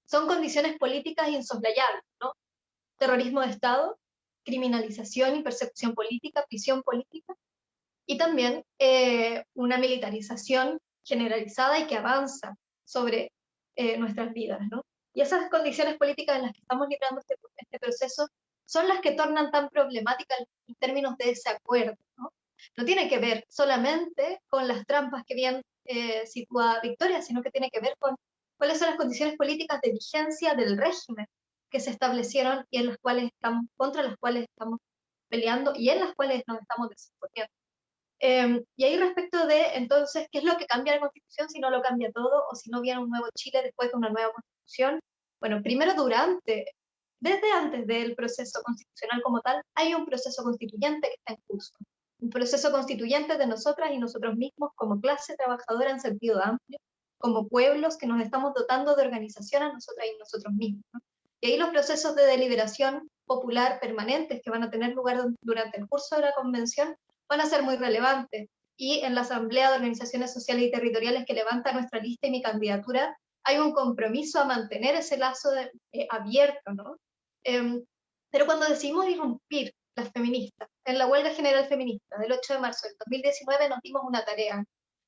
Son condiciones políticas insoslayables, ¿no? Terrorismo de Estado, criminalización y persecución política, prisión política, y también una militarización generalizada y que avanza sobre nuestras vidas, ¿no? Y esas condiciones políticas en las que estamos librando este proceso son las que tornan tan problemática en términos de ese acuerdo, ¿no? No tiene que ver solamente con las trampas que bien sitúa Victoria, sino que tiene que ver con cuáles son las condiciones políticas de vigencia del régimen que se establecieron y en las cuales estamos, contra las cuales estamos peleando y en las cuales nos estamos desenvolviendo. Y ahí respecto de, entonces, ¿qué es lo que cambia la Constitución si no lo cambia todo o si no viene un nuevo Chile después de una nueva Constitución? Bueno, primero desde antes del proceso constitucional como tal, hay un proceso constituyente que está en curso. Un proceso constituyente de nosotras y nosotros mismos como clase trabajadora en sentido amplio, como pueblos que nos estamos dotando de organización a nosotras y nosotros mismos, ¿no? Y ahí los procesos de deliberación popular permanentes que van a tener lugar durante el curso de la convención van a ser muy relevantes. Y en la Asamblea de Organizaciones Sociales y Territoriales que levanta nuestra lista y mi candidatura, hay un compromiso a mantener ese lazo abierto, ¿no? Pero cuando decidimos irrumpir las feministas en la huelga general feminista del 8 de marzo del 2019 nos dimos una tarea.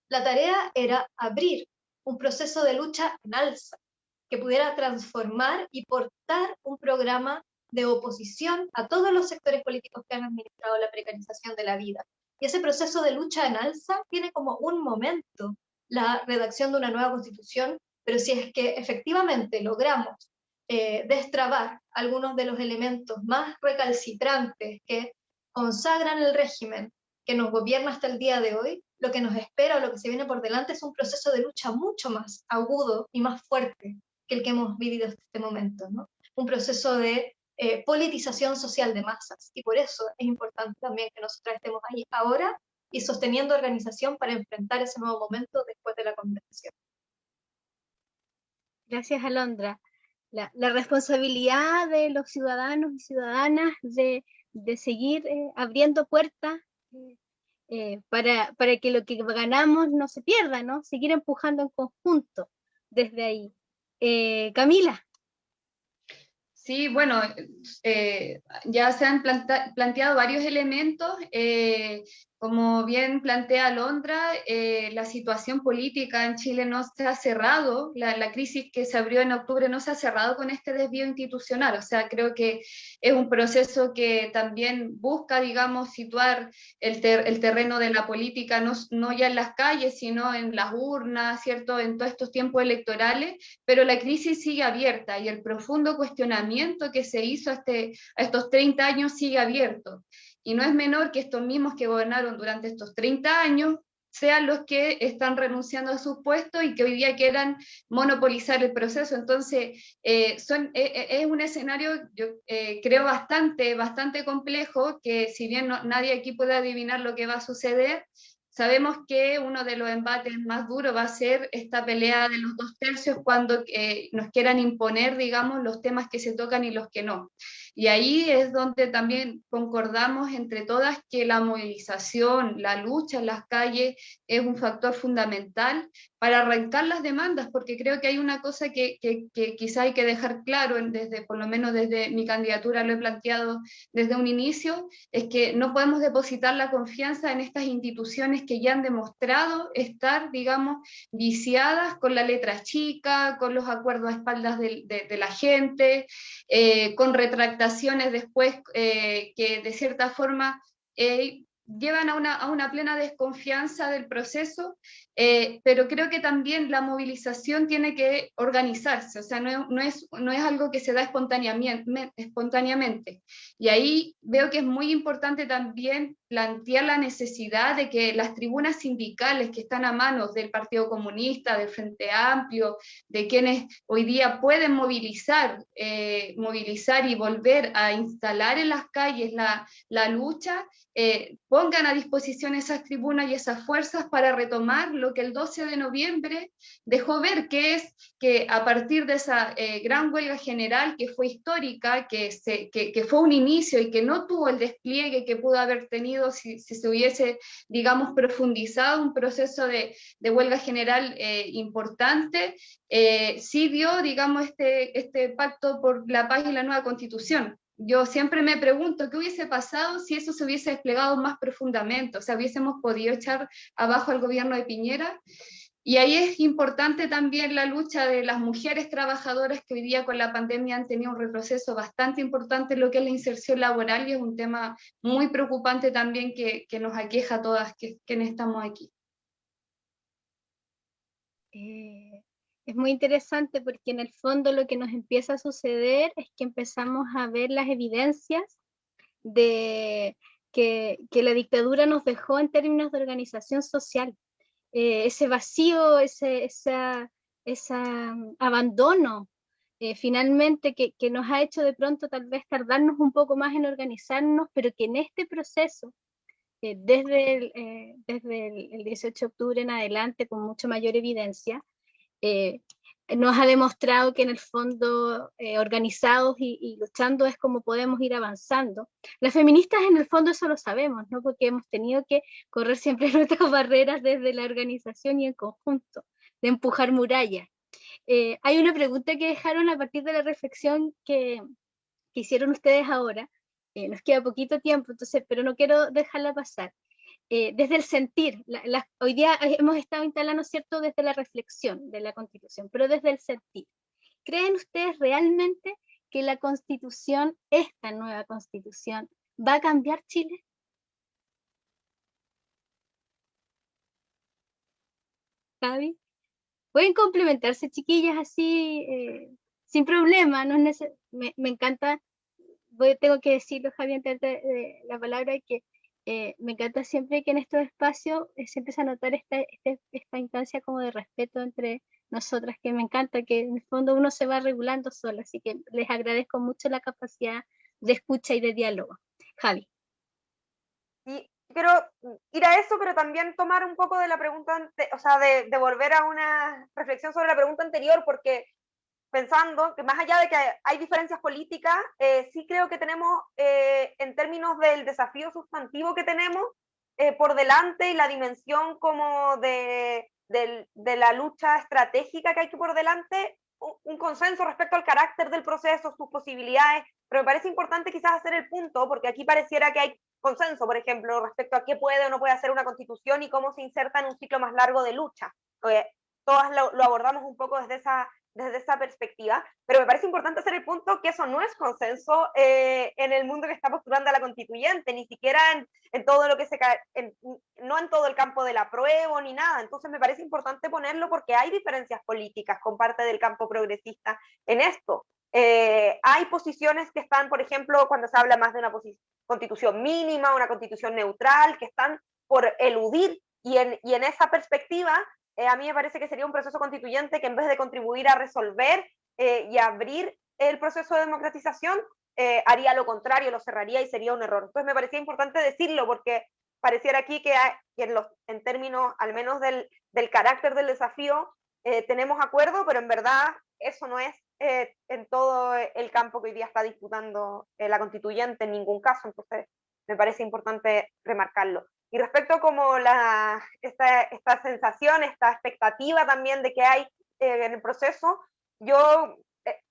La tarea era abrir un proceso de lucha en alza, que pudiera transformar y portar un programa de oposición a todos los sectores políticos que han administrado la precarización de la vida. Y ese proceso de lucha en alza tiene como un momento la redacción de una nueva constitución, pero si es que efectivamente logramos destrabar algunos de los elementos más recalcitrantes que consagran el régimen que nos gobierna hasta el día de hoy, lo que nos espera o lo que se viene por delante es un proceso de lucha mucho más agudo y más fuerte que el que hemos vivido hasta este momento, ¿no? Un proceso de politización social de masas, y por eso es importante también que nosotros estemos ahí ahora y sosteniendo organización para enfrentar ese nuevo momento después de la convención. Gracias, Alondra. La responsabilidad de los ciudadanos y ciudadanas de seguir abriendo puertas para que lo que ganamos no se pierda, ¿no? Seguir empujando en conjunto desde ahí. Camila. Sí, bueno, ya se han planteado varios elementos. Como bien plantea Alondra, la situación política en Chile no se ha cerrado, la crisis que se abrió en octubre no se ha cerrado con este desvío institucional. O sea, creo que es un proceso que también busca, digamos, situar el terreno de la política, no ya en las calles, sino en las urnas, ¿cierto?, en todos estos tiempos electorales, pero la crisis sigue abierta y el profundo cuestionamiento que se hizo a estos 30 años sigue abierto. Y no es menor que estos mismos que gobernaron durante estos 30 años sean los que están renunciando a sus puestos y que hoy día quieran monopolizar el proceso. Entonces, es un escenario, yo creo, bastante complejo, que si bien nadie aquí puede adivinar lo que va a suceder, sabemos que uno de los embates más duros va a ser esta pelea de los 2/3 cuando nos quieran imponer, digamos, los temas que se tocan y los que no. Y ahí es donde también concordamos entre todas que la movilización, la lucha en las calles es un factor fundamental para arrancar las demandas, porque creo que hay una cosa que quizá hay que dejar claro, por lo menos desde mi candidatura lo he planteado desde un inicio, es que no podemos depositar la confianza en estas instituciones que ya han demostrado estar, digamos, viciadas con la letra chica, con los acuerdos a espaldas de la gente, con retractaciones después que de cierta forma llevan a una plena desconfianza del proceso, pero creo que también la movilización tiene que organizarse, o sea, no es algo que se da espontáneamente. Y ahí veo que es muy importante también plantear la necesidad de que las tribunas sindicales que están a manos del Partido Comunista, del Frente Amplio, de quienes hoy día pueden movilizar y volver a instalar en las calles la lucha, pongan a disposición esas tribunas y esas fuerzas para retomar lo que el 12 de noviembre dejó ver, que es que a partir de esa gran huelga general que fue histórica, que fue un inicio y que no tuvo el despliegue que pudo haber tenido si se hubiese, digamos, profundizado un proceso de huelga general importante, sí dio, digamos, este pacto por la paz y la nueva constitución. Yo siempre me pregunto qué hubiese pasado si eso se hubiese desplegado más profundamente, o sea, hubiésemos podido echar abajo al gobierno de Piñera. Y ahí es importante también la lucha de las mujeres trabajadoras que hoy día con la pandemia han tenido un retroceso bastante importante en lo que es la inserción laboral, y es un tema muy preocupante también que nos aqueja a todas quienes estamos aquí. Es muy interesante porque en el fondo lo que nos empieza a suceder es que empezamos a ver las evidencias de que la dictadura nos dejó en términos de organización social. Ese vacío, ese abandono, finalmente que nos ha hecho de pronto tal vez tardarnos un poco más en organizarnos, pero que en este proceso, desde el 18 de octubre en adelante, con mucho mayor evidencia, nos ha demostrado que en el fondo organizados y luchando es como podemos ir avanzando. Las feministas en el fondo eso lo sabemos, ¿no? Porque hemos tenido que correr siempre nuestras barreras desde la organización y en conjunto, de empujar murallas. Hay una pregunta que dejaron a partir de la reflexión que hicieron ustedes ahora. Nos queda poquito tiempo, entonces, pero no quiero dejarla pasar. Desde el sentir, hoy día hemos estado instalando, ¿cierto?, desde la reflexión de la Constitución, pero desde el sentir. ¿Creen ustedes realmente que la Constitución, esta nueva Constitución, va a cambiar Chile? ¿Javi? Pueden complementarse, chiquillas, así, sin problema, no es me encanta, tengo que decirlo, Javi, antes de la palabra, que me encanta siempre que en estos espacios se empieza a notar esta instancia como de respeto entre nosotras, que me encanta, que en el fondo uno se va regulando sola, así que les agradezco mucho la capacidad de escucha y de diálogo. Javi. Sí, quiero ir a eso, pero también tomar un poco de la pregunta, o sea, de volver a una reflexión sobre la pregunta anterior, porque pensando que más allá de que hay diferencias políticas, sí creo que tenemos, en términos del desafío sustantivo que tenemos, por delante y la dimensión como de la lucha estratégica que hay que por delante, un consenso respecto al carácter del proceso, sus posibilidades, pero me parece importante quizás hacer el punto, porque aquí pareciera que hay consenso, por ejemplo, respecto a qué puede o no puede hacer una constitución y cómo se inserta en un ciclo más largo de lucha. Todas lo abordamos un poco desde esa perspectiva, pero me parece importante hacer el punto que eso no es consenso en el mundo que está postulando a la constituyente, ni siquiera en todo lo que no en todo el campo del apruebo ni nada. Entonces me parece importante ponerlo porque hay diferencias políticas con parte del campo progresista en esto. Hay posiciones que están, por ejemplo, cuando se habla más de una constitución mínima, una constitución neutral, que están por eludir, y en esa perspectiva a mí me parece que sería un proceso constituyente que en vez de contribuir a resolver y abrir el proceso de democratización, haría lo contrario, lo cerraría y sería un error. Entonces me parecía importante decirlo porque pareciera aquí que en términos al menos del carácter del desafío tenemos acuerdo, pero en verdad eso no es en todo el campo que hoy día está disputando la constituyente en ningún caso, entonces me parece importante remarcarlo. Y respecto como esta sensación, esta expectativa también de que hay en el proceso, yo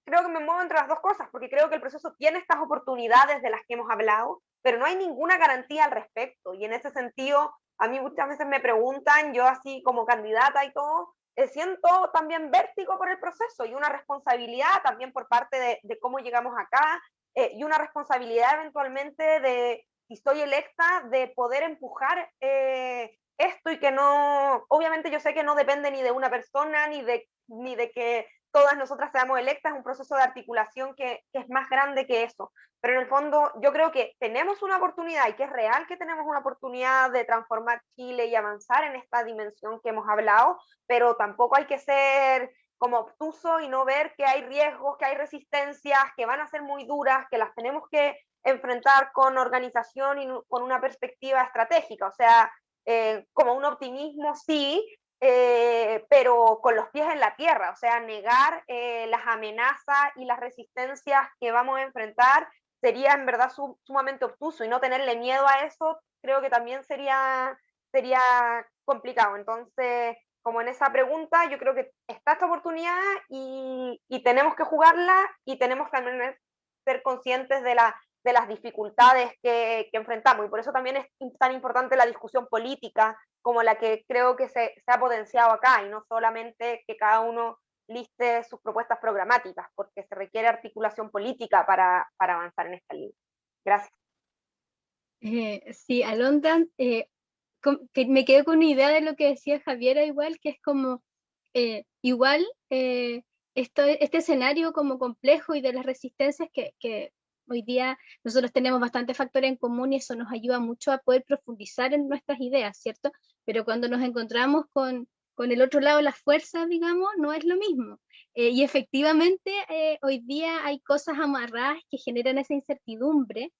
creo que me muevo entre las dos cosas, porque creo que el proceso tiene estas oportunidades de las que hemos hablado, pero no hay ninguna garantía al respecto. Y en ese sentido, a mí muchas veces me preguntan, yo así como candidata y todo, siento también vértigo por el proceso y una responsabilidad también por parte de cómo llegamos acá, y una responsabilidad eventualmente de, si soy electa, de poder empujar esto y que no, obviamente yo sé que no depende ni de una persona, ni de que todas nosotras seamos electas, es un proceso de articulación que es más grande que eso. Pero en el fondo yo creo que tenemos una oportunidad y que es real que tenemos una oportunidad de transformar Chile y avanzar en esta dimensión que hemos hablado, pero tampoco hay que ser como obtuso y no ver que hay riesgos, que hay resistencias, que van a ser muy duras, que las tenemos que enfrentar con organización y con una perspectiva estratégica, o sea, como un optimismo sí, pero con los pies en la tierra, o sea, negar las amenazas y las resistencias que vamos a enfrentar sería en verdad sumamente obtuso, y no tenerle miedo a eso creo que también sería complicado. Entonces, como en esa pregunta, yo creo que está esta oportunidad y tenemos que jugarla, y tenemos también que ser conscientes de las dificultades que enfrentamos, y por eso también es tan importante la discusión política como la que creo que se ha potenciado acá, y no solamente que cada uno liste sus propuestas programáticas, porque se requiere articulación política para avanzar en esta línea. Gracias. Sí, Alondra, que me quedo con una idea de lo que decía Javiera igual, que es como, igual, este escenario como complejo y de las resistencias que hoy día nosotros tenemos bastantes factores en común, y eso nos ayuda mucho a poder profundizar en nuestras ideas, ¿cierto? Pero cuando nos encontramos con el otro lado, la fuerza, digamos, no es lo mismo. Y efectivamente, hoy día hay cosas amarradas que generan esa incertidumbre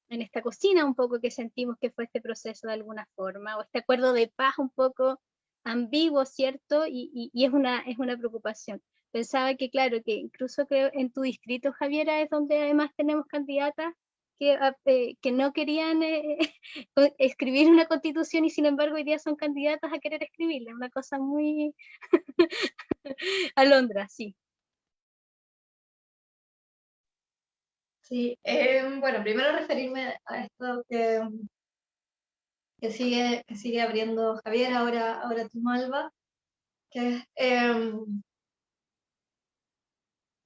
en esta cocina un poco que sentimos que fue este proceso de alguna forma, o este acuerdo de paz un poco ambiguo, ¿cierto? Y es una preocupación. Pensaba que, claro, que incluso creo en tu distrito, Javiera, es donde además tenemos candidatas que no querían escribir una constitución, y sin embargo hoy día son candidatas a querer escribirla, una cosa muy Alondra, sí. Sí, bueno, primero referirme a esto que sigue abriendo Javier, ahora tú, Malva, que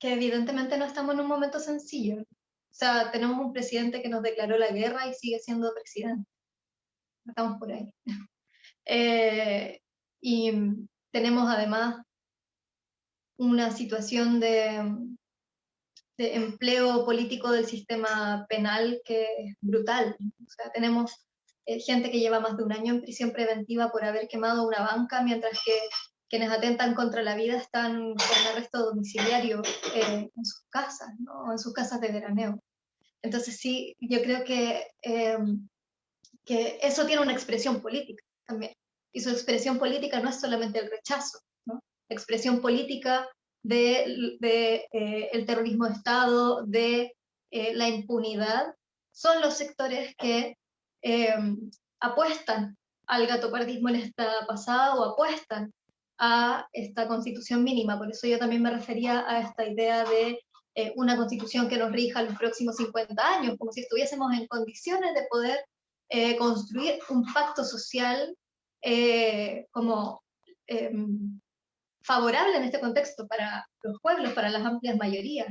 evidentemente no estamos en un momento sencillo. O sea, tenemos un presidente que nos declaró la guerra y sigue siendo presidente. Estamos por ahí. Y tenemos además una situación de empleo político del sistema penal que es brutal. O sea, tenemos gente que lleva más de un año en prisión preventiva por haber quemado una banca, mientras que quienes atentan contra la vida están con arresto domiciliario en sus casas, ¿no? En sus casas de veraneo. Entonces sí, yo creo que eso tiene una expresión política también. Y su expresión política no es solamente el rechazo, ¿no? La expresión política el terrorismo de Estado, de la impunidad, son los sectores que apuestan al gatopardismo en esta pasada o apuestan a esta constitución mínima. Por eso yo también me refería a esta idea de una constitución que nos rija los próximos 50 años, como si estuviésemos en condiciones de poder construir un pacto social como favorable en este contexto para los pueblos, para las amplias mayorías.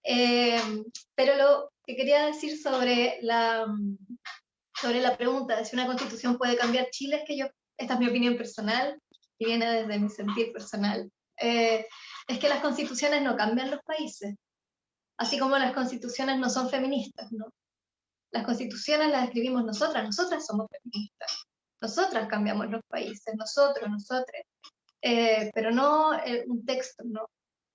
Pero lo que quería decir sobre la pregunta de si una constitución puede cambiar Chile es que esta es mi opinión personal y viene desde mi sentir personal, es que las constituciones no cambian los países, así como las constituciones no son feministas, ¿no? Las constituciones las escribimos nosotras somos feministas, nosotras cambiamos los países, nosotres, pero no un texto, ¿no?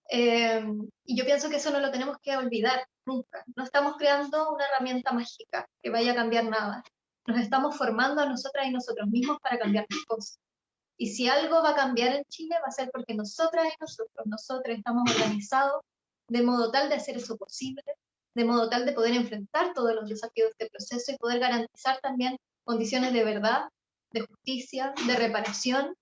Y yo pienso que eso no lo tenemos que olvidar nunca. No estamos creando una herramienta mágica que vaya a cambiar nada. Nos estamos formando a nosotras y nosotros mismos para cambiar las cosas. Y si algo va a cambiar en Chile va a ser porque nosotras y nosotros estamos organizados de modo tal de hacer eso posible, de modo tal de poder enfrentar todos los desafíos de este proceso y poder garantizar también condiciones de verdad, de justicia, de reparación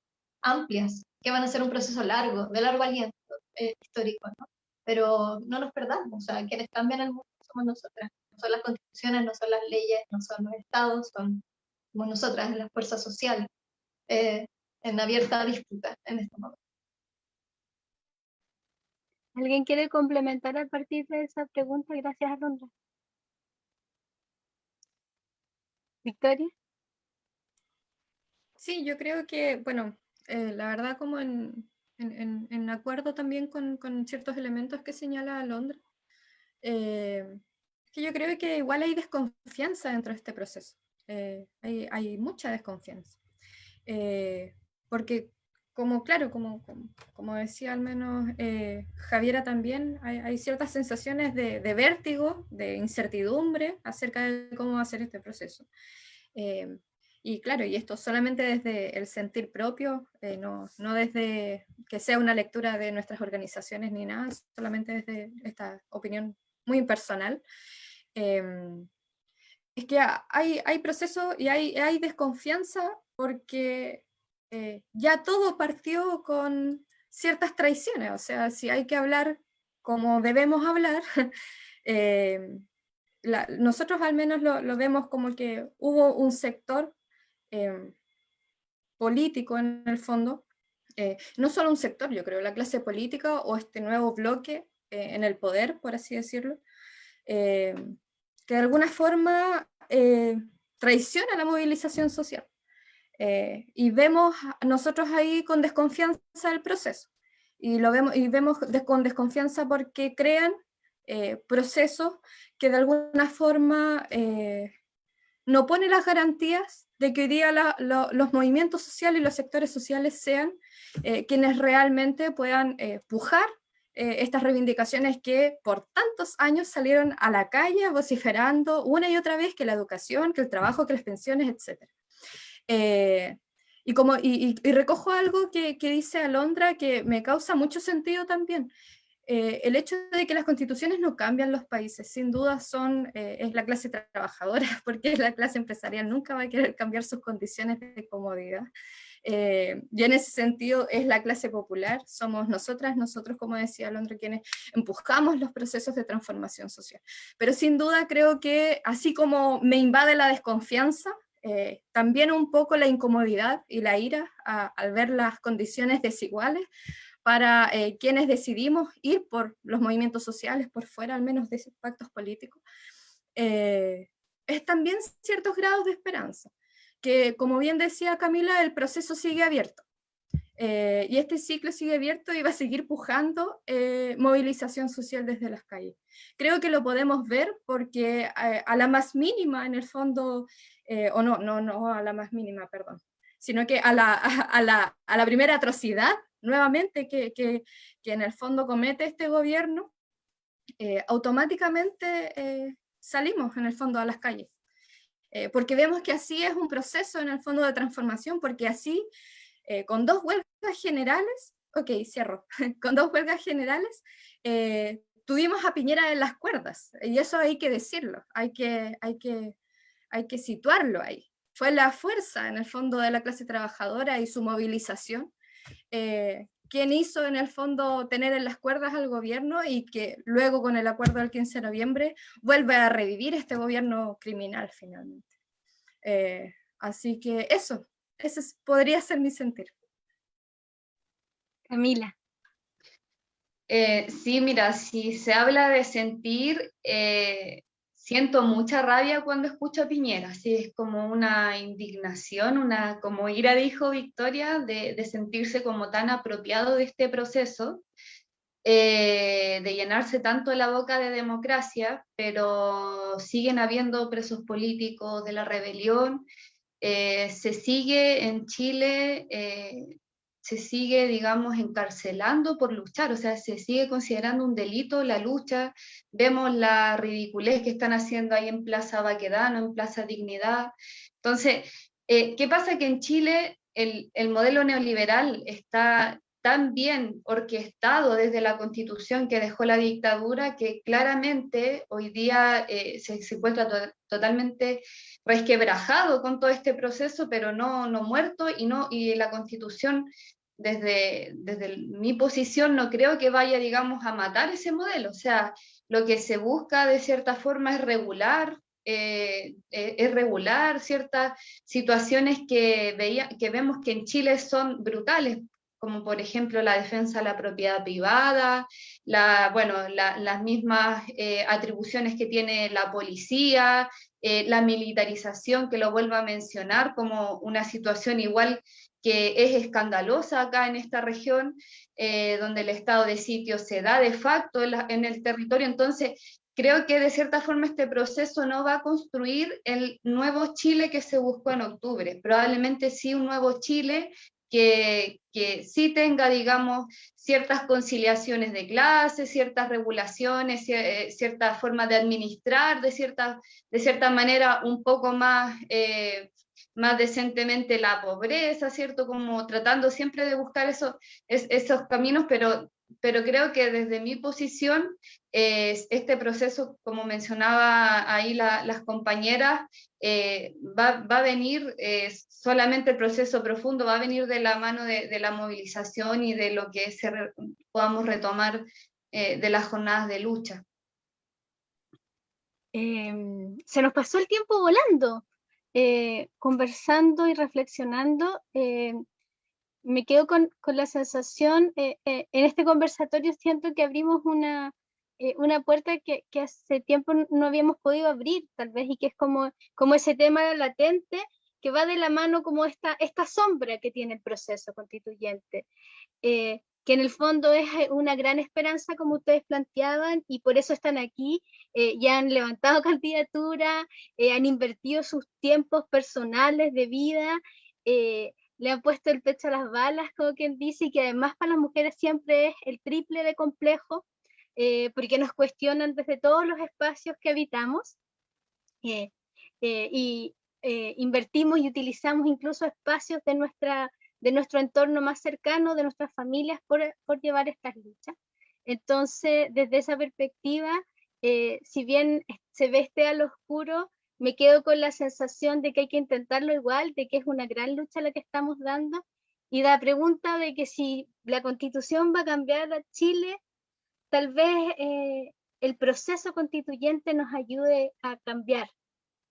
amplias, que van a ser un proceso largo, de largo aliento histórico, ¿no? Pero no nos perdamos, o sea, quienes cambian el mundo somos nosotras, no son las constituciones, no son las leyes, no son los estados, somos nosotras, las fuerzas sociales, en abierta disputa en este momento. ¿Alguien quiere complementar a partir de esa pregunta? Gracias, Alondra. Victoria. Sí, yo creo que, bueno, la verdad como en acuerdo también con ciertos elementos que señala Alondra, que yo creo que igual hay desconfianza dentro de este proceso, hay mucha desconfianza, porque claro, como decía al menos Javiera también, hay ciertas sensaciones de vértigo, de incertidumbre acerca de cómo va a ser este proceso. Y claro, y esto solamente desde el sentir propio, no desde que sea una lectura de nuestras organizaciones ni nada, solamente desde esta opinión muy impersonal. Es que hay proceso y hay desconfianza porque ya todo partió con ciertas traiciones, o sea, si hay que hablar como debemos hablar, nosotros al menos lo vemos como que hubo un sector político en el fondo, no solo un sector, yo creo, la clase política o este nuevo bloque en el poder, por así decirlo, que de alguna forma traiciona la movilización social. Y vemos nosotros ahí con desconfianza el proceso, y vemos con desconfianza porque crean procesos que de alguna forma no ponen las garantías de que hoy día los movimientos sociales y los sectores sociales sean quienes realmente puedan pujar estas reivindicaciones que por tantos años salieron a la calle vociferando una y otra vez que la educación, que el trabajo, que las pensiones, etc. Y recojo algo que dice Alondra que me causa mucho sentido también. El hecho de que las constituciones no cambian los países, sin duda es la clase trabajadora, porque la clase empresarial nunca va a querer cambiar sus condiciones de comodidad. Y en ese sentido es la clase popular, somos nosotros, como decía Alondra, quienes empujamos los procesos de transformación social. Pero sin duda creo que así como me invade la desconfianza, también un poco la incomodidad y la ira al ver las condiciones desiguales para quienes decidimos ir por los movimientos sociales, por fuera al menos de esos pactos políticos, es también ciertos grados de esperanza, que como bien decía Camila, el proceso sigue abierto, y este ciclo sigue abierto y va a seguir pujando movilización social desde las calles. Creo que lo podemos ver porque a la más mínima, en el fondo, o no a la más mínima, perdón, sino que a la primera atrocidad, nuevamente, que en el fondo comete este gobierno, automáticamente salimos en el fondo a las calles, porque vemos que así es un proceso en el fondo de transformación, porque así, con 2 huelgas generales, cierro, con 2 huelgas generales, tuvimos a Piñera en las cuerdas, y eso hay que decirlo, hay que situarlo ahí. fue la fuerza en el fondo de la clase trabajadora y su movilización, quien hizo en el fondo tener en las cuerdas al gobierno y que luego con el acuerdo del 15 de noviembre vuelve a revivir este gobierno criminal finalmente. Así que eso, ese podría ser mi sentir. Camila. Sí, mira, si se habla de sentir, siento mucha rabia cuando escucho a Piñera, sí, es como una indignación, como ira, dijo Victoria, de sentirse como tan apropiado de este proceso, de llenarse tanto la boca de democracia, pero siguen habiendo presos políticos de la rebelión, se sigue en Chile, se sigue, digamos, encarcelando por luchar, o sea, se sigue considerando un delito la lucha. Vemos la ridiculez que están haciendo ahí en Plaza Baquedano, en Plaza Dignidad. Entonces, ¿qué pasa? Que en Chile el modelo neoliberal está tan bien orquestado desde la Constitución que dejó la dictadura, que claramente hoy día se encuentra totalmente resquebrajado con todo este proceso, pero no muerto, y la Constitución, desde mi posición, no creo que vaya, digamos, a matar ese modelo. O sea, lo que se busca de cierta forma es regular ciertas situaciones que vemos que en Chile son brutales, como por ejemplo la defensa de la propiedad privada, las mismas atribuciones que tiene la policía, la militarización, que lo vuelvo a mencionar como una situación igual que es escandalosa acá en esta región, donde el estado de sitio se da de facto en el territorio. Entonces, creo que de cierta forma este proceso no va a construir el nuevo Chile que se buscó en octubre, probablemente sí un nuevo Chile que sí tenga, digamos, ciertas conciliaciones de clases, ciertas regulaciones, cierta forma de administrar, de cierta manera un poco más decentemente la pobreza, ¿cierto? Como tratando siempre de buscar esos caminos, pero creo que desde mi posición, este proceso, como mencionaba ahí las compañeras, va a venir, solamente el proceso profundo va a venir de la mano de la movilización y de lo que podamos retomar de las jornadas de lucha. Se nos pasó el tiempo volando, conversando y reflexionando. Me quedo con la sensación, en este conversatorio siento que abrimos una puerta que hace tiempo no habíamos podido abrir, tal vez, y que es como ese tema latente que va de la mano como esta sombra que tiene el proceso constituyente, que en el fondo es una gran esperanza, como ustedes planteaban, y por eso están aquí, ya han levantado candidatura, han invertido sus tiempos personales de vida, le han puesto el pecho a las balas, como quien dice, y que además para las mujeres siempre es el triple de complejo, porque nos cuestionan desde todos los espacios que habitamos, y invertimos y utilizamos incluso espacios de nuestro entorno más cercano, de nuestras familias, por llevar estas luchas. Entonces, desde esa perspectiva, si bien se ve al oscuro, me quedo con la sensación de que hay que intentarlo igual, de que es una gran lucha la que estamos dando, y la pregunta de que si la Constitución va a cambiar a Chile, tal vez el proceso constituyente nos ayude a cambiar,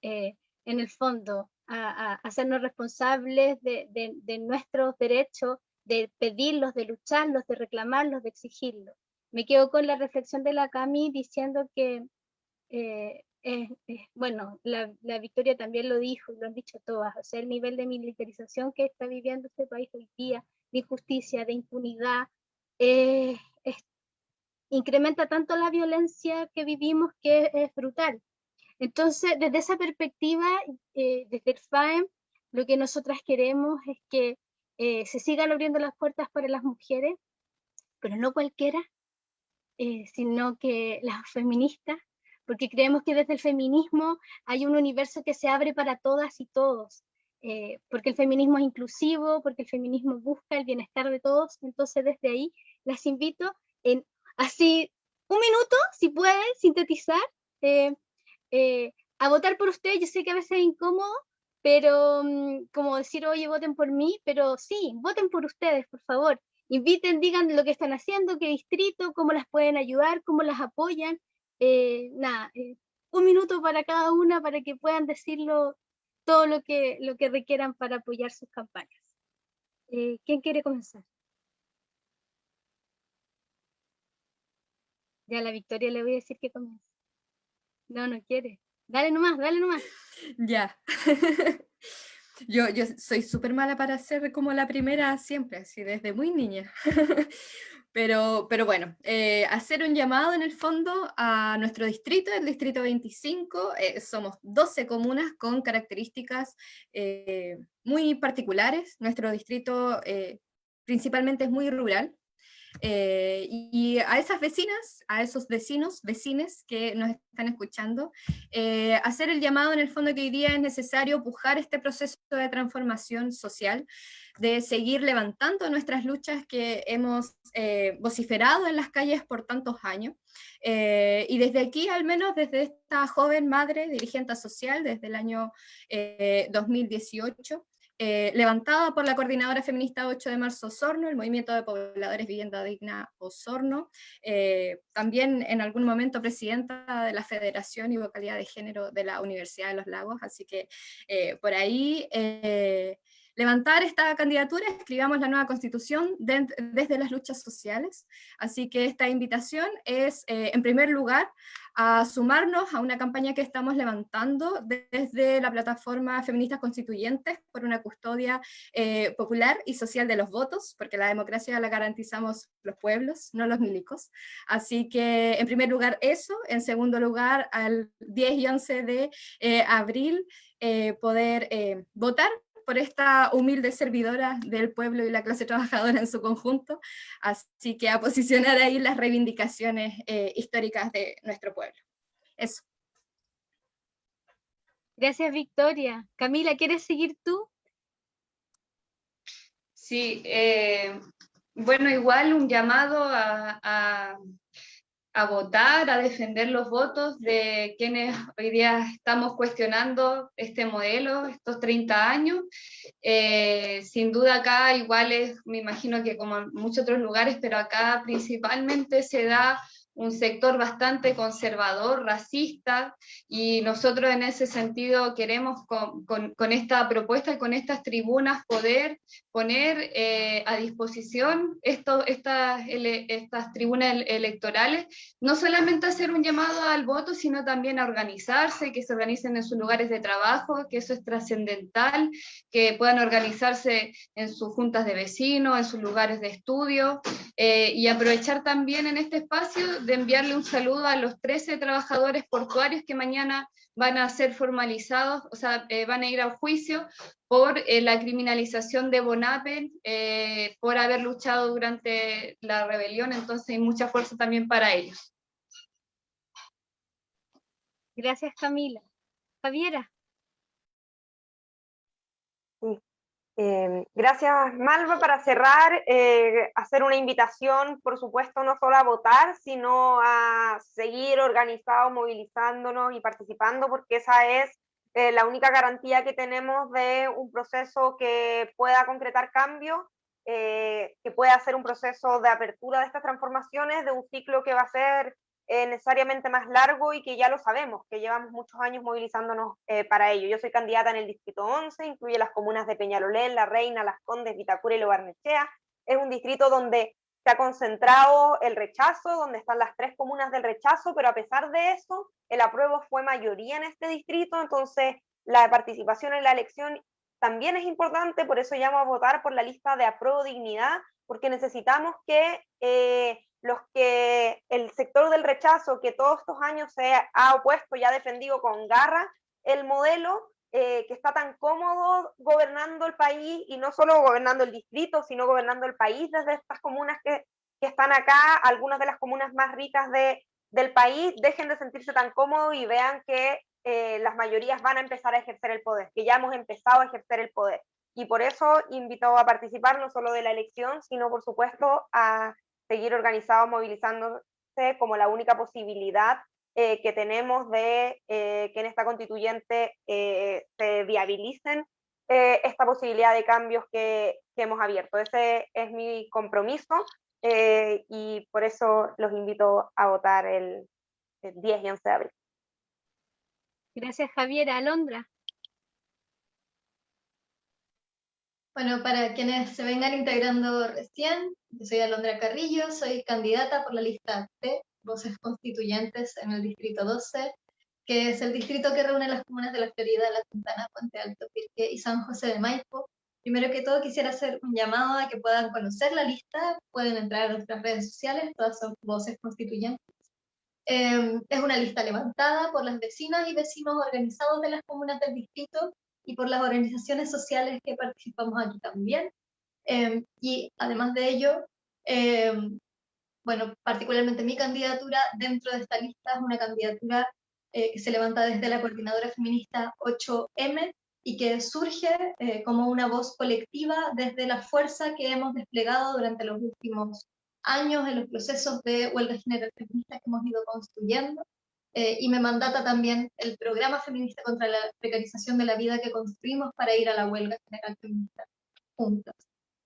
en el fondo, a hacernos responsables de nuestros derechos, de pedirlos, de lucharlos, de reclamarlos, de exigirlos. Me quedo con la reflexión de la Cami diciendo que, bueno, la Victoria también lo dijo, y lo han dicho todas, o sea, el nivel de militarización que está viviendo este país hoy día, de injusticia, de impunidad, incrementa tanto la violencia que vivimos que es brutal. Entonces, desde esa perspectiva, desde el FAEM, lo que nosotras queremos es que se sigan abriendo las puertas para las mujeres, pero no cualquiera, sino que las feministas, porque creemos que desde el feminismo hay un universo que se abre para todas y todos, porque el feminismo es inclusivo, porque el feminismo busca el bienestar de todos. Entonces, desde ahí las invito en así un minuto, si pueden sintetizar, a votar por usted. Yo sé que a veces es incómodo, pero como decir, oye, voten por mí, pero sí, voten por ustedes, por favor. Inviten, digan lo que están haciendo, qué distrito, cómo las pueden ayudar, cómo las apoyan. Nada, 1 minuto para cada una para que puedan decirlo todo lo que requieran para apoyar sus campañas. ¿Quién quiere comenzar? Ya a la Victoria le voy a decir que comience. No, no quiere. Dale nomás, dale nomás. Ya. Yo soy súper mala para ser como la primera siempre, así desde muy niña. Pero bueno, hacer un llamado en el fondo a nuestro distrito, el distrito 25. Somos 12 comunas con características muy particulares. Nuestro distrito principalmente es muy rural. Y a esas vecinas, a esos vecinos, vecines que nos están escuchando, hacer el llamado en el fondo que hoy día es necesario pujar este proceso de transformación social, de seguir levantando nuestras luchas que hemos vociferado en las calles por tantos años. Y desde aquí, al menos desde esta joven madre, dirigente social, desde el año 2018, levantada por la Coordinadora Feminista 8 de Marzo Osorno, el Movimiento de Pobladores Vivienda Digna Osorno, también en algún momento presidenta de la Federación y Vocalidad de Género de la Universidad de los Lagos, así que por ahí levantar esta candidatura, escribamos la nueva constitución desde las luchas sociales, así que esta invitación es, en primer lugar, a sumarnos a una campaña que estamos levantando desde la plataforma Feministas Constituyentes por una custodia popular y social de los votos, porque la democracia la garantizamos los pueblos, no los milicos. Así que, en primer lugar, eso. En segundo lugar, al 10 y 11 de abril, poder votar por esta humilde servidora del pueblo y la clase trabajadora en su conjunto, así que a posicionar ahí las reivindicaciones históricas de nuestro pueblo. Eso. Gracias, Victoria. Camila, ¿quieres seguir tú? Sí, bueno, igual un llamado a votar, a defender los votos de quienes hoy día estamos cuestionando este modelo, estos 30 años. Sin duda acá igual es, me imagino que como en muchos otros lugares, pero acá principalmente se da un sector bastante conservador, racista, y nosotros en ese sentido queremos con esta propuesta y con estas tribunas poder poner a disposición estas tribunas electorales, no solamente hacer un llamado al voto, sino también a organizarse, que se organicen en sus lugares de trabajo, que eso es trascendental, que puedan organizarse en sus juntas de vecinos, en sus lugares de estudio, y aprovechar también en este espacio de enviarle un saludo a los 13 trabajadores portuarios que mañana van a ser formalizados, o sea, van a ir a juicio por la criminalización de Bonapen, por haber luchado durante la rebelión, entonces hay mucha fuerza también para ellos. Gracias, Camila. Javiera. Sí. Gracias, Malva. Para cerrar, hacer una invitación, por supuesto, no solo a votar, sino a seguir organizados, movilizándonos y participando, porque esa es la única garantía que tenemos de un proceso que pueda concretar cambios, que pueda ser un proceso de apertura de estas transformaciones, de un ciclo que va a ser necesariamente más largo y que ya lo sabemos, que llevamos muchos años movilizándonos para ello. Yo soy candidata en el Distrito 11, incluye las comunas de Peñalolén, La Reina, Las Condes, Vitacura y Lo Barnechea. Es un distrito donde se ha concentrado el rechazo, donde están las 3 comunas del rechazo, pero a pesar de eso, el apruebo fue mayoría en este distrito, entonces la participación en la elección también es importante, por eso llamo a votar por la lista de apruebo dignidad, porque necesitamos que el sector del rechazo que todos estos años se ha opuesto y ha defendido con garra el modelo que está tan cómodo gobernando el país, y no solo gobernando el distrito, sino gobernando el país desde estas comunas que están acá, algunas de las comunas más ricas del país, dejen de sentirse tan cómodos y vean que las mayorías van a empezar a ejercer el poder, que ya hemos empezado a ejercer el poder. Y por eso invito a participar no solo de la elección, sino por supuesto a seguir organizados, movilizándose como la única posibilidad que tenemos de que en esta constituyente se viabilicen esta posibilidad de cambios que hemos abierto. Ese es mi compromiso y por eso los invito a votar el 10 y 11 de abril. Gracias, Javiera. Alondra. Bueno, para quienes se vengan integrando recién, yo soy Alondra Carrillo, soy candidata por la lista T, Voces Constituyentes en el Distrito 12, que es el distrito que reúne las comunas de La Florida, La Quintana, Puente Alto, Pirque y San José de Maipo. Primero que todo quisiera hacer un llamado a que puedan conocer la lista, pueden entrar a nuestras redes sociales, todas son Voces Constituyentes. Es una lista levantada por las vecinas y vecinos organizados de las comunas del distrito y por las organizaciones sociales que participamos aquí también. Y además de ello, bueno, particularmente mi candidatura dentro de esta lista es una candidatura que se levanta desde la coordinadora feminista 8M y que surge como una voz colectiva desde la fuerza que hemos desplegado durante los últimos años en los procesos de huelga general feminista que hemos ido construyendo. Y me mandata también el programa feminista contra la precarización de la vida que construimos para ir a la huelga general feminista juntas.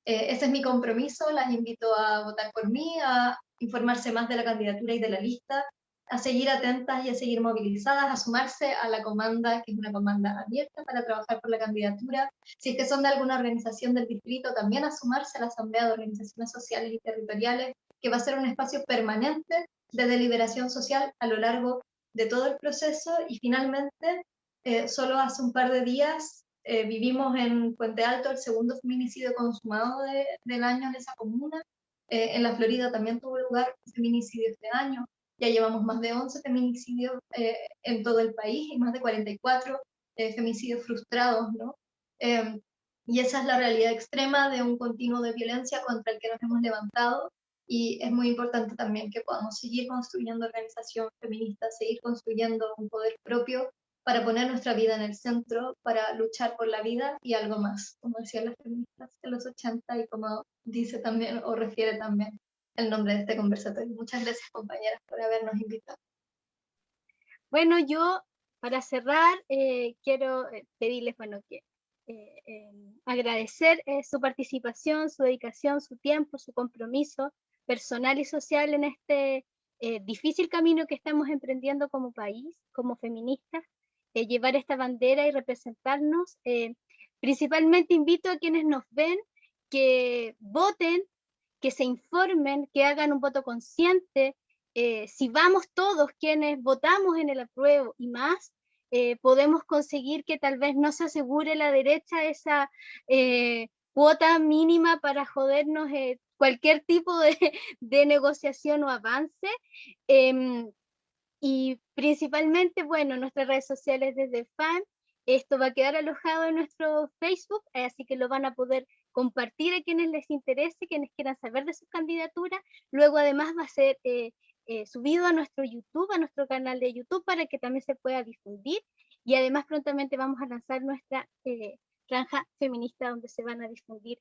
Ese es mi compromiso, las invito a votar por mí, a informarse más de la candidatura y de la lista, a seguir atentas y a seguir movilizadas, a sumarse a la comanda, que es una comanda abierta para trabajar por la candidatura. Si es que son de alguna organización del distrito, también a sumarse a la Asamblea de Organizaciones Sociales y Territoriales, que va a ser un espacio permanente de deliberación social a lo largo de todo el proceso. Y finalmente, solo hace un par de días vivimos en Puente Alto el segundo feminicidio consumado del año en esa comuna. En La Florida también tuvo lugar un feminicidio este año. Ya llevamos más de 11 feminicidios en todo el país y más de 44 femicidios frustrados, ¿no? Y esa es la realidad extrema de un continuo de violencia contra el que nos hemos levantado, y es muy importante también que podamos seguir construyendo organización feminista, seguir construyendo un poder propio para poner nuestra vida en el centro, para luchar por la vida y algo más, como decían las feministas de los 80 y como dice también o refiere también el nombre de este conversatorio. Muchas gracias, compañeras, por habernos invitado. Bueno, yo para cerrar quiero pedirles, bueno, que agradecer su participación, su dedicación, su tiempo, su compromiso personal y social en este difícil camino que estamos emprendiendo como país, como feministas, llevar esta bandera y representarnos. Principalmente invito a quienes nos ven que voten, que se informen, que hagan un voto consciente. Si vamos todos quienes votamos en el apruebo y más, podemos conseguir que tal vez no se asegure la derecha esa cuota mínima para jodernos cualquier tipo de negociación o avance. Y principalmente, bueno, nuestras redes sociales desde FAM, esto va a quedar alojado en nuestro Facebook, así que lo van a poder compartir a quienes les interese, quienes quieran saber de sus candidaturas. Luego además va a ser subido a nuestro YouTube, a nuestro canal de YouTube, para que también se pueda difundir. Y además prontamente vamos a lanzar nuestra franja feminista, donde se van a difundir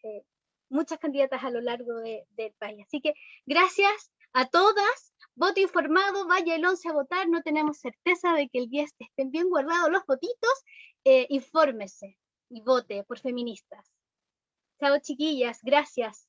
muchas candidatas a lo largo del país. Así que gracias a todas. Voto informado, vaya el 11 a votar, no tenemos certeza de que el 10 estén bien guardados los votitos. Infórmese y vote por feministas. Chao, chiquillas, gracias.